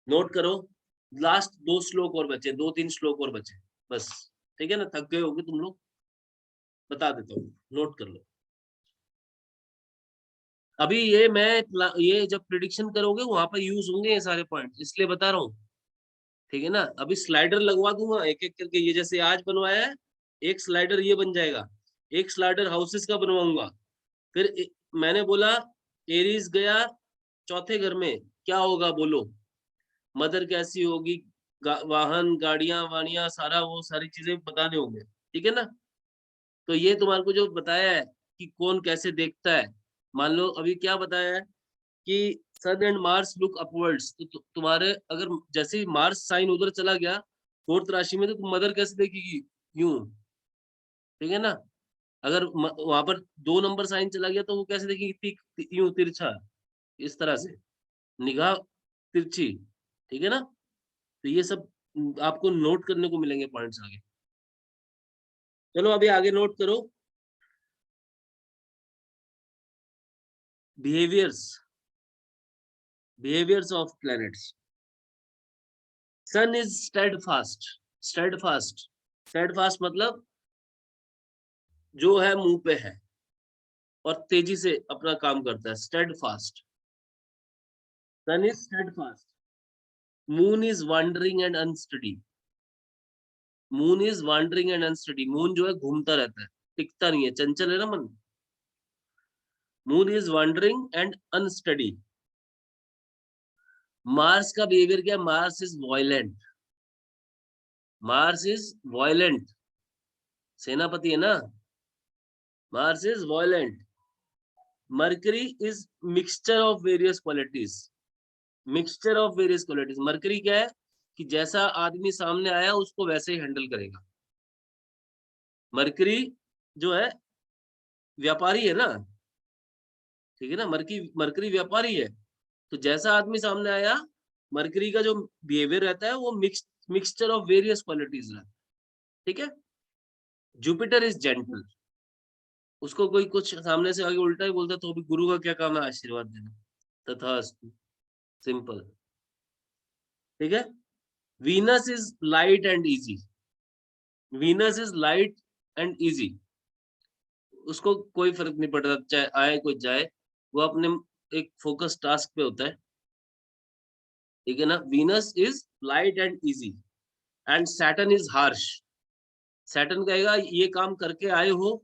नोट करो, लास्ट 2 श्लोक और बचे, 2-3 श्लोक और बचे बस, ठीक है ना। थक गए होगे तुम लोग, बता देता हूँ, नोट कर लो। अभी ये जब प्रिडिक्शन करोगे वहां पर यूज होंगे ये सारे पॉइंट, इसलिए बता रहा हूँ, ठीक है ना। अभी स्लाइडर लगवा दूंगा एक एक करके, ये जैसे आज बनवाया है, एक स्लाइडर ये बन जाएगा, एक स्लाइडर हाउसेस का बनवाऊंगा। फिर मैंने बोला एरीज गया चौथे घर में, क्या होगा बोलो? मदर कैसी होगी, वाहन, गाड़ियां वाड़ियां, सारा वो सारी चीजें बताने होंगे, ठीक है ना। तो ये तुम्हारे को जो बताया है कि कौन कैसे देखता है, मान लो अभी क्या बताया है कि सन एंड मार्स लुक अपवर्ड्स, तो तुम्हारे अगर जैसे ही मार्स साइन उधर चला गया 4th राशि में, तो तुम मदर कैसे देखेगी? यूं, ठीक है ना। अगर वहां पर 2 नंबर साइन चला गया तो वो कैसे देखेगी? यूं, तिरछा, इस तरह से, निगाह तिरछी, ठीक है ना। तो ये सब आपको नोट करने को मिलेंगे पॉइंट्स आगे। चलो अभी आगे नोट करो, behaviours of planets. Sun is steadfast मतलब जो है मुंह पे है और तेजी से अपना काम करता है, steadfast. Sun is steadfast. Moon is wandering and unsteady, moon जो है घूमता रहता है, टिकता नहीं है, चंचल है ना मन। Moon is wandering and unsteady. Mars का बिहेवियर क्या है? मार्स इज वॉयलेंट, सेनापति है ना। Mars is violent. Mercury is mixture of various qualities, mercury क्या है कि जैसा आदमी सामने आया उसको वैसे ही हैंडल करेगा। मरकरी जो है व्यापारी है ना, ठीक है ना। मरकरी व्यापारी है, तो जैसा आदमी सामने आया, मरकरी का जो बिहेवियर रहता है वो मिक्सचर ऑफ वेरियस क्वालिटीज रहता है, ठीक है। जुपिटर इज जेंटल, उसको कोई कुछ सामने से आगे उल्टा ही बोलता तो भी गुरु का क्या काम है? आशीर्वाद देना, तथास्तु, सिंपल, ठीक है। Venus is light and easy, उसको कोई फर्क नहीं पड़ता, चाहे आए कोई जाए, वो अपने एक फोकस टास्क पे होता है, ठीक है ना। Venus is light and easy, and Saturn is harsh. Saturn कहेगा ये काम करके आए हो,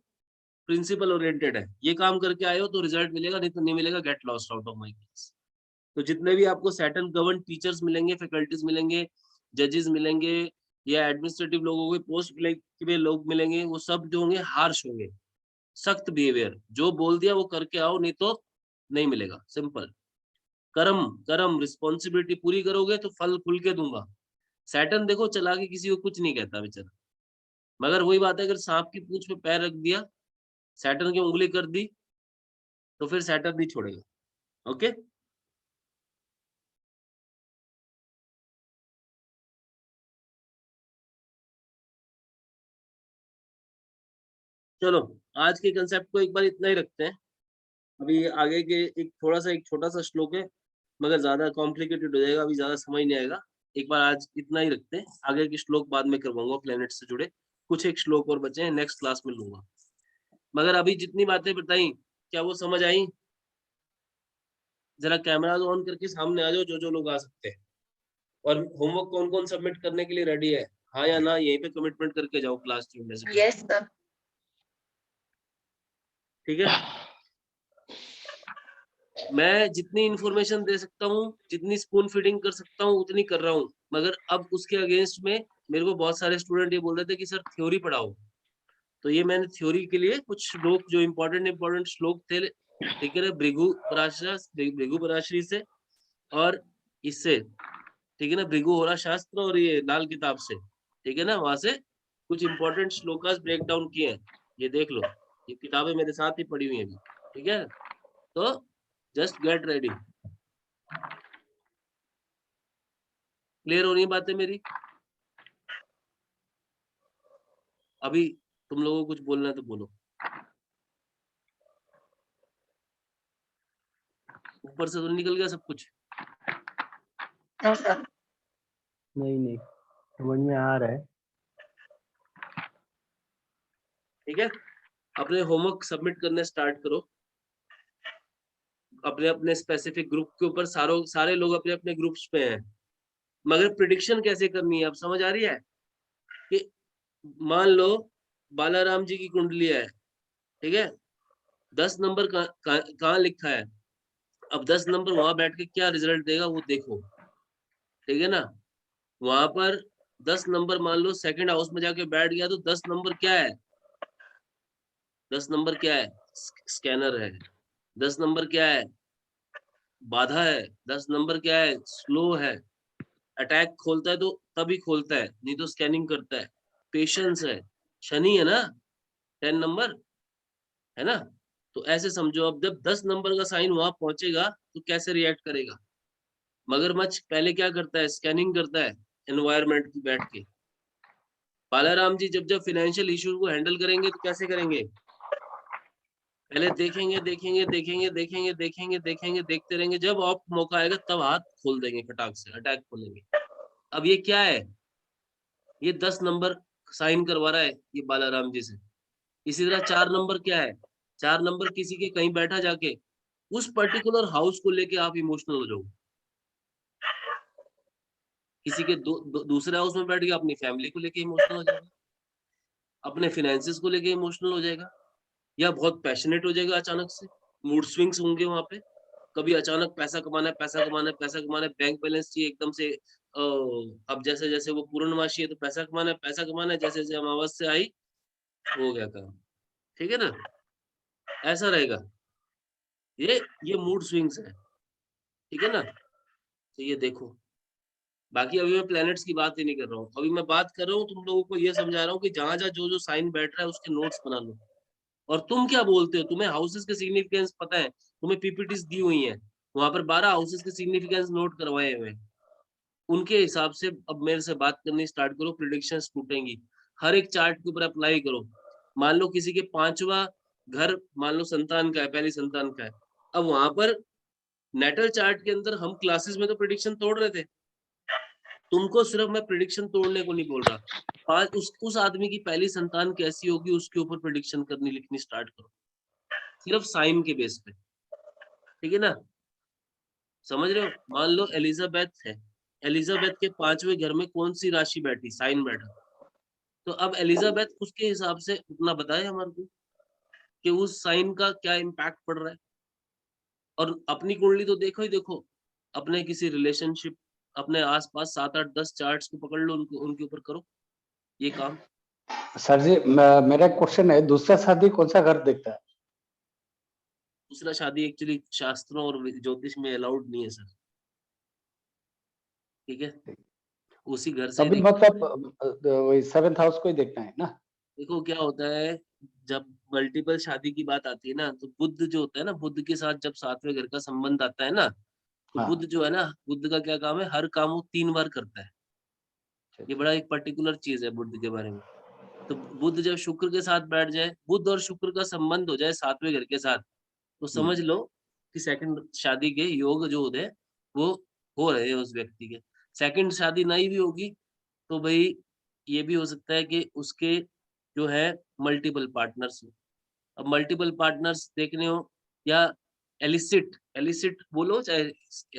प्रिंसिपल ओरिएंटेड है, ये काम करके आए हो तो रिजल्ट मिलेगा, नहीं तो नहीं मिलेगा, get lost out of my class. तो जितने भी आपको सैटर्न गवर्न टीचर्स मिलेंगे, फैकल्टीज मिलेंगे, जजेस मिलेंगे, या एडमिनिस्ट्रेटिव लोगों के पोस्ट पे लोग मिलेंगे, वो सब जो होंगे हार्श होंगे, सख्त बिहेवियर, जो बोल दिया वो करके आओ, नहीं तो नहीं मिलेगा, सिंपल। कर्म रिस्पॉन्सिबिलिटी पूरी करोगे तो फल खुल के दूंगा। सैटर्न देखो चला के किसी को कुछ नहीं कहता बेचारा, मगर वही बात है, अगर सांप की पूंछ पे पैर रख दिया, सैटर्न की उंगली कर दी, तो फिर सैटर्न नहीं छोड़ेगा। ओके, चलो आज के कंसेप्ट को एक बार इतना ही रखते हैं। अभी आगे के एक छोटा सा श्लोक है, मगर ज्यादा कॉम्प्लिकेटेड हो जाएगा, अभी ज्यादा समझ नहीं आएगा। एक बार आज इतना ही रखते हैं, आगे के श्लोक बाद में करवाऊंगा प्लेनेट से जुड़े। कुछ एक श्लोक और बचे हैं, नेक्स्ट क्लास में लूंगा। मगर अभी जितनी बातें बताई, क्या वो समझ आई? जरा कैमरा ऑन करके सामने आ जाओ जो लोग आ सकते हैं। और होमवर्क कौन कौन सबमिट करने के लिए रेडी है, हाँ या ना, यहीं पे कमिटमेंट करके जाओ क्लास में से। Yes, sir. ठीक है, मैं जितनी इंफॉर्मेशन दे सकता हूँ, जितनी स्पून फीडिंग कर सकता हूँ, उतनी कर रहा हूँ। मगर अब उसके अगेंस्ट में मेरे को बहुत सारे स्टूडेंट ये बोल रहे थे कि सर थ्योरी पढ़ाओ, तो ये मैंने थ्योरी के लिए कुछ श्लोक, जो इम्पोर्टेंट श्लोक थे, ठीक है ना, भृगु पराशरी से और इससे, ठीक है ना, भृगु होरा शास्त्र और ये लाल किताब से, ठीक है ना, वहां से कुछ इंपॉर्टेंट श्लोकास ब्रेक डाउन किए हैं। ये देख लो, ये किताबें मेरे साथ ही पड़ी हुई हैं अभी, ठीक है। तो जस्ट गेट रेडी। क्लियर हो रही बातें मेरी? अभी तुम लोगों को कुछ बोलना है तो बोलो। ऊपर से तो निकल गया सब कुछ? No, sir. नहीं समझ में आ रहा है। ठीक है, अपने होमवर्क सबमिट करने स्टार्ट करो, अपने अपने स्पेसिफिक ग्रुप के ऊपर। सारे लोग अपने अपने ग्रुप्स पे हैं, मगर प्रिडिक्शन कैसे करनी है अब समझ आ रही है? कि मान लो बालाराम जी की कुंडली है, ठीक है, 10 नंबर कहाँ लिखा है, अब 10 नंबर वहां बैठ के क्या रिजल्ट देगा वो देखो, ठीक है ना। वहां पर 10 नंबर मान लो सेकंड हाउस में जाके बैठ गया, तो 10 नंबर क्या है? 10 नंबर क्या है? स्कैनर है। 10 नंबर क्या है? बाधा है। 10 नंबर क्या है? स्लो है। अटैक खोलता है तो तभी खोलता है, नहीं तो स्कैनिंग करता है। पेशेंस है। शनि है ना 10 नंबर, है ना। तो ऐसे समझो, अब जब 10 नंबर का साइन वहां पहुंचेगा तो कैसे रिएक्ट करेगा। मगरमच्छ पहले क्या करता है? स्कैनिंग करता है एनवायरनमेंट की बैठ के। बालाराम जी जब फाइनेंशियल इश्यूज को हैंडल करेंगे तो कैसे करेंगे? पहले देखेंगे, देखते रहेंगे, जब ऑफ मौका आएगा तब हाथ खोल देंगे, फटाक से अटैक खोलेंगे। अब ये क्या है? ये 10 नंबर साइन करवा रहा है ये बालाराम जी से। इसी तरह 4 नंबर क्या है? 4 नंबर किसी के कहीं बैठा जाके उस पर्टिकुलर हाउस को लेके आप इमोशनल हो जाओ। किसी के दूसरे हाउस में बैठ के अपनी फैमिली को लेके इमोशनल हो जाएगा, अपने फाइनेंसेस को लेके इमोशनल हो जाएगा, या बहुत पैशनेट हो जाएगा। अचानक से मूड स्विंग्स होंगे वहां पे। कभी अचानक पैसा कमाना है, बैंक बैलेंस चाहिए एकदम से। अब जैसे जैसे वो पूर्णमासी है तो पैसा कमाना है, जैसे जैसे अमावस्या आई हो गया काम, ठीक है ना। ऐसा रहेगा, ये मूड स्विंग्स है, ठीक है ना। तो ये देखो, बाकी अभी मैं प्लैनेट्स की बात ही नहीं कर रहा हूँ, अभी मैं बात कर रहा हूँ, तुम लोगों को ये समझा रहा हूँ कि जहां जहां जो साइन बैठ रहा है उसके नोट्स बना लो। और तुम क्या बोलते हो? तुम्हें हाउसेस के सिग्निफिकेंस पता है, तुम्हें पीपीटीज दी हुई हैं, वहां पर 12 हाउसेस के सिग्निफिकेंस नोट करवाए हुए हैं। उनके हिसाब से अब मेरे से बात करनी स्टार्ट करो, प्रेडिक्शंस टूटेंगी। हर एक चार्ट के ऊपर अप्लाई करो। मान लो किसी के 5वां घर, मान लो संतान का है, पहली संतान का है, अब वहां पर नेटल चार्ट के अंदर हम क्लासेस में तो प्रेडिक्शन तोड़ रहे थे, तुमको सिर्फ मैं प्रेडिक्शन तोड़ने को नहीं बोल रहा। उस आदमी की पहली संतान कैसी होगी उसके ऊपर प्रेडिक्शन करनी लिखनी स्टार्ट करो, सिर्फ साइन के बेस पे, ठीक है ना। समझ रहे हो? मान लो एलिजाबेथ है, एलिजाबेथ के 5वें घर में कौन सी राशि बैठी, साइन बैठा, तो अब एलिजाबेथ उसके हिसाब से उतना बताए हमारे को कि उस साइन का क्या इम्पैक्ट पड़ रहा है। और अपनी कुंडली तो देखो ही देखो, अपने किसी रिलेशनशिप, अपने आसपास 7, 8, 10 चार्ट्स को पकड़ लो, उनको उनके ऊपर करो ये काम। सर जी मेरा क्वेश्चन है, दूसरा शादी कौन सा घर देखता है? दूसरा शादी एक्चुअली शास्त्रों और ज्योतिष में अलाउड नहीं है सर। ठीक है, उसी घर से तभी मतलब वही 7th हाउस को ही देखना है ना। देखो क्या होता है, जब मल्टीपल शादी की बात आती है ना, तो बुध जो होता है ना, बुध के साथ जब 7वें घर का संबंध आता है ना, तो हाँ। बुध जो है ना, बुध का क्या काम है, हर काम वो 3 बार करता है। ये बड़ा एक पर्टिकुलर चीज है बुध के बारे में। तो बुध जब शुक्र के साथ बैठ जाए, बुध और शुक्र का संबंध हो जाए 7वें घर के साथ, तो समझ लो कि सेकंड शादी के योग जो होते हैं वो हो रहे हैं उस व्यक्ति के। सेकंड शादी नहीं भी होगी तो भाई ये भी हो सकता है कि उसके जो है मल्टीपल पार्टनर्स हो। अब मल्टीपल पार्टनर्स देखने हो या एलिसिट एलिसिट बोलो चाहे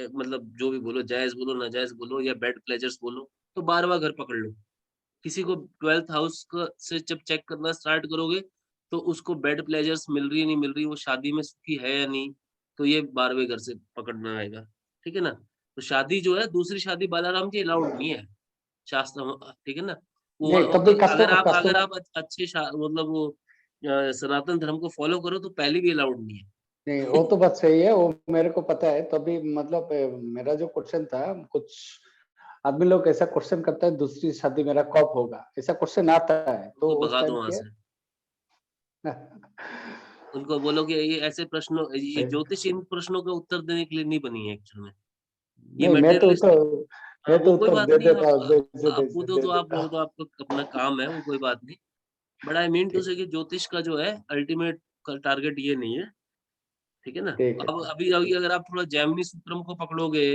मतलब जो भी बोलो, जायज बोलो नाजायज बोलो या बेड प्लेजर्स बोलो, तो 12वां घर पकड़ लो। किसी को 12th हाउस का से जब चेक करना स्टार्ट करोगे तो उसको बेड प्लेजर्स मिल रही है नहीं मिल रही, वो शादी में सुखी है या नहीं, तो ये 12वें घर से पकड़ना आएगा। ठीक है ना? तो शादी जो है, दूसरी शादी बालाराम जी अलाउड नहीं है शास्त्र में, ठीक है ना? वो नहीं तभी अगर आप अच्छे मतलब वो सनातन धर्म को फॉलो करो तो पहले भी अलाउड नहीं है। नहीं वो तो बात सही है, वो मेरे को पता है। तभी मतलब मेरा जो क्वेश्चन था, कुछ आदमी लोग ऐसा क्वेश्चन करता है दूसरी शादी मेरा कब होगा, ऐसा क्वेश्चन आता है, तो उनको उस भगा दो टाइम वहां क्या से, उनको बोलो कि ये ऐसे प्रश्नों, ये सही। ज्योतिष इन प्रश्नों का उत्तर देने के लिए नहीं बनी है एक्चुअल में। ये नहीं मटेरियलिस्टिक, हाँ मैं तो वो कोई उत्तर बात दे नहीं, देता हूँ, आप कूदो दे तो आप, देता वो तो आपका अपना काम है, वो कोई बात नहीं। बट आई मीन टू ठीक से कि ज्योतिष का जो है अल्टीमेट टारगेट ये नहीं है। ठीक है ना? ठीक है अब अभी अभी अगर आप थोड़ा जैमिनी सूत्रम को पकड़ोगे,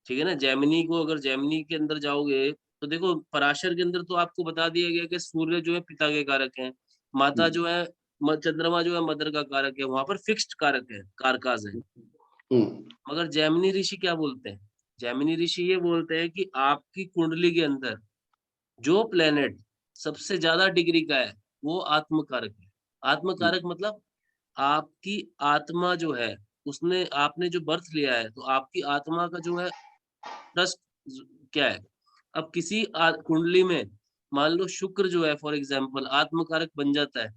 ठीक है ना, जैमिनी को, अगर जैमिनी के अंदर जाओगे तो देखो पराशर के अंदर तो आपको बता दिया गया कि सूर्य जो है पिता के कारक है, माता जो है चंद्रमा जो है मदर का कारक है, वहां पर फिक्स्ड कारक है, कारकाज है। हम्म, मगर जैमिनी ऋषि क्या बोलते हैं? जैमिनी ऋषि ये बोलते हैं कि आपकी कुंडली के अंदर जो प्लेनेट सबसे ज्यादा डिग्री का है वो आत्म कारक है। आत्म कारक मतलब आपकी आत्मा जो है, उसने आपने जो बर्थ लिया है, तो आपकी आत्मा का जो है ट्रस्ट क्या है। अब किसी कुंडली में मान लो शुक्र जो है फॉर एग्जाम्पल आत्म कारक बन जाता है,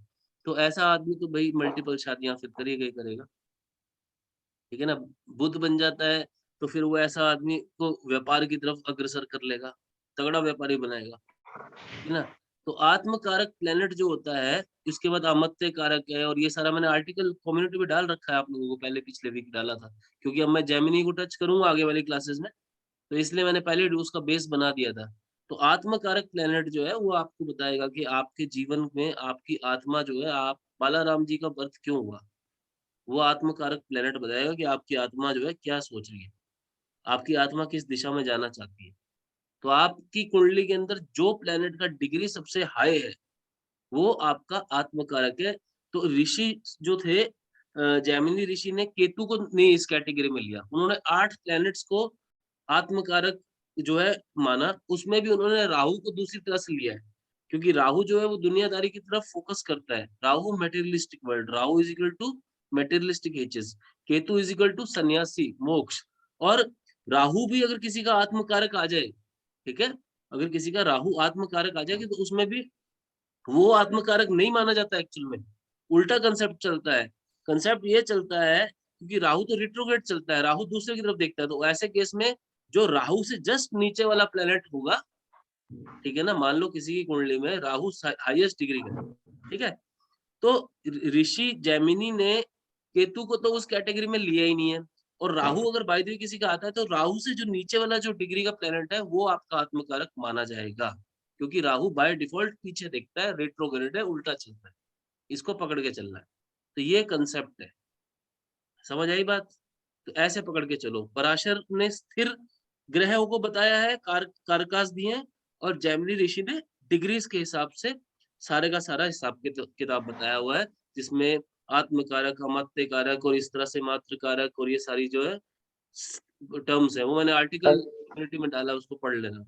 तो ऐसा आदमी तो भाई मल्टीपल शादियां फिर करेगा ही करेगा। ठीक है ना? बुध बन जाता है तो फिर वो ऐसा आदमी को व्यापार की तरफ अग्रसर कर लेगा, तगड़ा व्यापारी बनाएगा। ठीक है ना? तो आत्म कारक प्लेनेट जो होता है, उसके बाद अमत्य कारक है, और ये सारा मैंने आर्टिकल कम्युनिटी में डाल रखा है आप लोगों को, पहले पिछले वीक डाला था, क्योंकि अब मैं जेमिनी को टच करूंगा आगे वाली क्लासेस में, तो इसलिए मैंने पहले उसका बेस बना दिया था। तो आत्म कारक प्लेनेट जो है वो आपको बताएगा कि आपके जीवन में आपकी आत्मा जो है, आप बालाराम जी का बर्थ क्यों हुआ, वो आत्म कारक प्लेनेट बताएगा कि आपकी आत्मा जो है क्या सोच रही है, आपकी आत्मा किस दिशा में जाना चाहती है। तो आपकी कुंडली के अंदर जो प्लेनेट का डिग्री सबसे हाई है वो आपका आत्म कारक है। तो ऋषि जो थे, जैमिनी ऋषि ने केतु को नहीं इस कैटेगरी में लिया, उन्होंने 8 प्लैनेट्स को आत्म कारक जो है माना, उसमें भी उन्होंने राहु को दूसरी तरह से लिया है, क्योंकि राहु जो है वो दुनियादारी की तरफ फोकस करता है। Rahu materialistic world, Rahu is equal to materialistic aches, Ketu is equal to sannyasi moksha. और राहु भी अगर किसी का आत्म कारक आ जाए, ठीक है, अगर किसी का राहु आत्म कारक आ जाएगी तो उसमें भी वो आत्मकारक नहीं माना जाता एक्चुअल में, उल्टा कंसेप्ट चलता है। कंसेप्ट ये चलता है क्योंकि राहु तो रिट्रोग्रेड चलता है, राहु दूसरे की तरफ देखता है, तो ऐसे केस में जो राहु से जस्ट नीचे वाला प्लेनेट होगा, ठीक है ना, मान लो किसी की कुंडली में राहु हाईएस्ट डिग्री का, ठीक है, तो ऋषि जैमिनी ने केतु को तो उस कैटेगरी में लिया ही नहीं है। और राहु अगर बाय द वे किसी का आता है तो राहु से जो नीचे वाला जो डिग्री का प्लेनेट है वो आपका आत्मकारक माना जाएगा, क्योंकि राहु बाय डिफॉल्ट पीछे देखता है, रेट्रोग्रेड है, उल्टा चलता है, इसको पकड़ के चलना है। तो ये कंसेप्ट है, समझ आई बात? तो ऐसे पकड़ के चलो। पराशर ने स्थिर ग्रहों को बताया है, कारकास दिए हैं, और जैमिनी ऋषि ने डिग्रीज के हिसाब से सारे का सारा हिसाब किताब बताया हुआ है, जिसमें आत्मकारक, अमात्य कारक और इस तरह से मात्र कारक और ये सारी जो है टर्म्स है, वो मैंने आर्टिकल कम्युनिटी में डाला, उसको पढ़ लेना।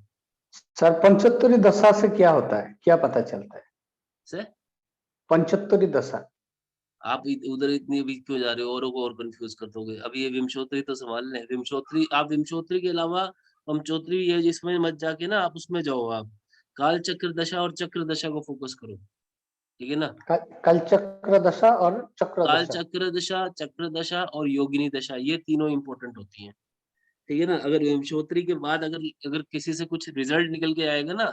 सर पंचोत्तरी दशा से क्या होता है, क्या पता चलता है? सर पंचोत्तरी दशा आप उधर इतनी वीक क्यों जा रहे हो, औरों को और कंफ्यूज कर दोगे। अभी ये विमशोत्तरी तो संभाल लें, विमशोत्तरी, आप विमशोत्तरी के अलावा पंचोत्तरी ये जिसमें मत जाके ना, आप उसमें जाओ, आप काल चक्र दशा और चक्र दशा को फोकस करो। ठीक है ना। कल चक्र दशा और चक्र काल दशा। चक्र दशा और योगिनी दशा, ये तीनों इंपॉर्टेंट होती हैं। ठीक है ना। अगर विंशोत्तरी के बाद अगर अगर किसी से कुछ रिजल्ट निकल के आएगा ना,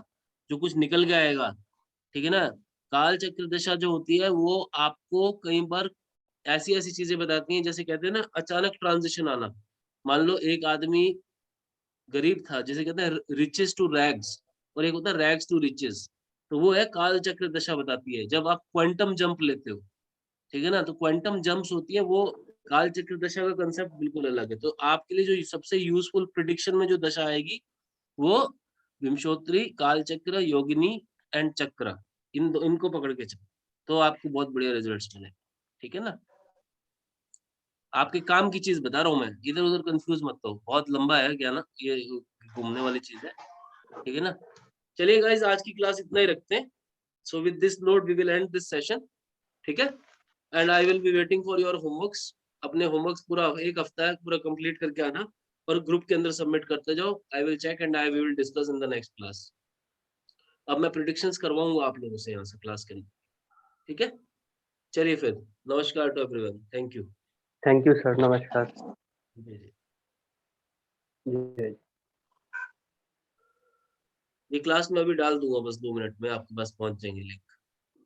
जो कुछ निकल के आएगा, ठीक है ना, काल चक्र दशा जो होती है वो आपको कई बार ऐसी ऐसी चीजें बताती हैं, जैसे कहते हैं ना अचानक ट्रांजिशन आना। मान लो एक आदमी गरीब था, जैसे कहते हैं रिचेस टू रैग्स, और एक होता है रैग्स टू रिचेस, तो वो है काल चक्र दशा बताती है। जब आप क्वांटम जंप लेते हो, ठीक है ना, तो क्वांटम जंप्स होती है वो, काल चक्र दशा का कंसेप्ट बिल्कुल अलग है। तो आपके लिए जो सबसे यूजफुल प्रिडिक्शन में जो दशा आएगी वो विंशोत्तरी, काल चक्र, योगिनी एंड चक्र, इनको पकड़ के चलो, तो आपको बहुत बढ़िया रिजल्ट्स मिलेंगे। ठीक है ना। आपके काम की चीज बता रहा हूँ मैं, इधर उधर कंफ्यूज मत हो, बहुत लंबा है क्या ना, ये घूमने वाली चीज है। ठीक है ना। चलिए गाइस, आज की क्लास इतना ही रखते हैं। So with this note we will end this session. ठीक है। And I will be waiting for your homeworks. अपने होमवर्क्स पूरा एक हफ्ता है, पूरा कंप्लीट करके आना और ग्रुप के अंदर सबमिट करते जाओ। I will check and I will discuss in the next class. अब मैं प्रेडिक्शंस करवाऊंगा आप लोगों से यहाँ से क्लास के अंदर। ठीक है। चलिए फिर, namaskar to everyone, thank you. Thank you sir, namaskar. जी जी। जी। ये क्लास में अभी डाल दूंगा, बस 2 मिनट में आपके पास पहुंच जाएंगे लिंक।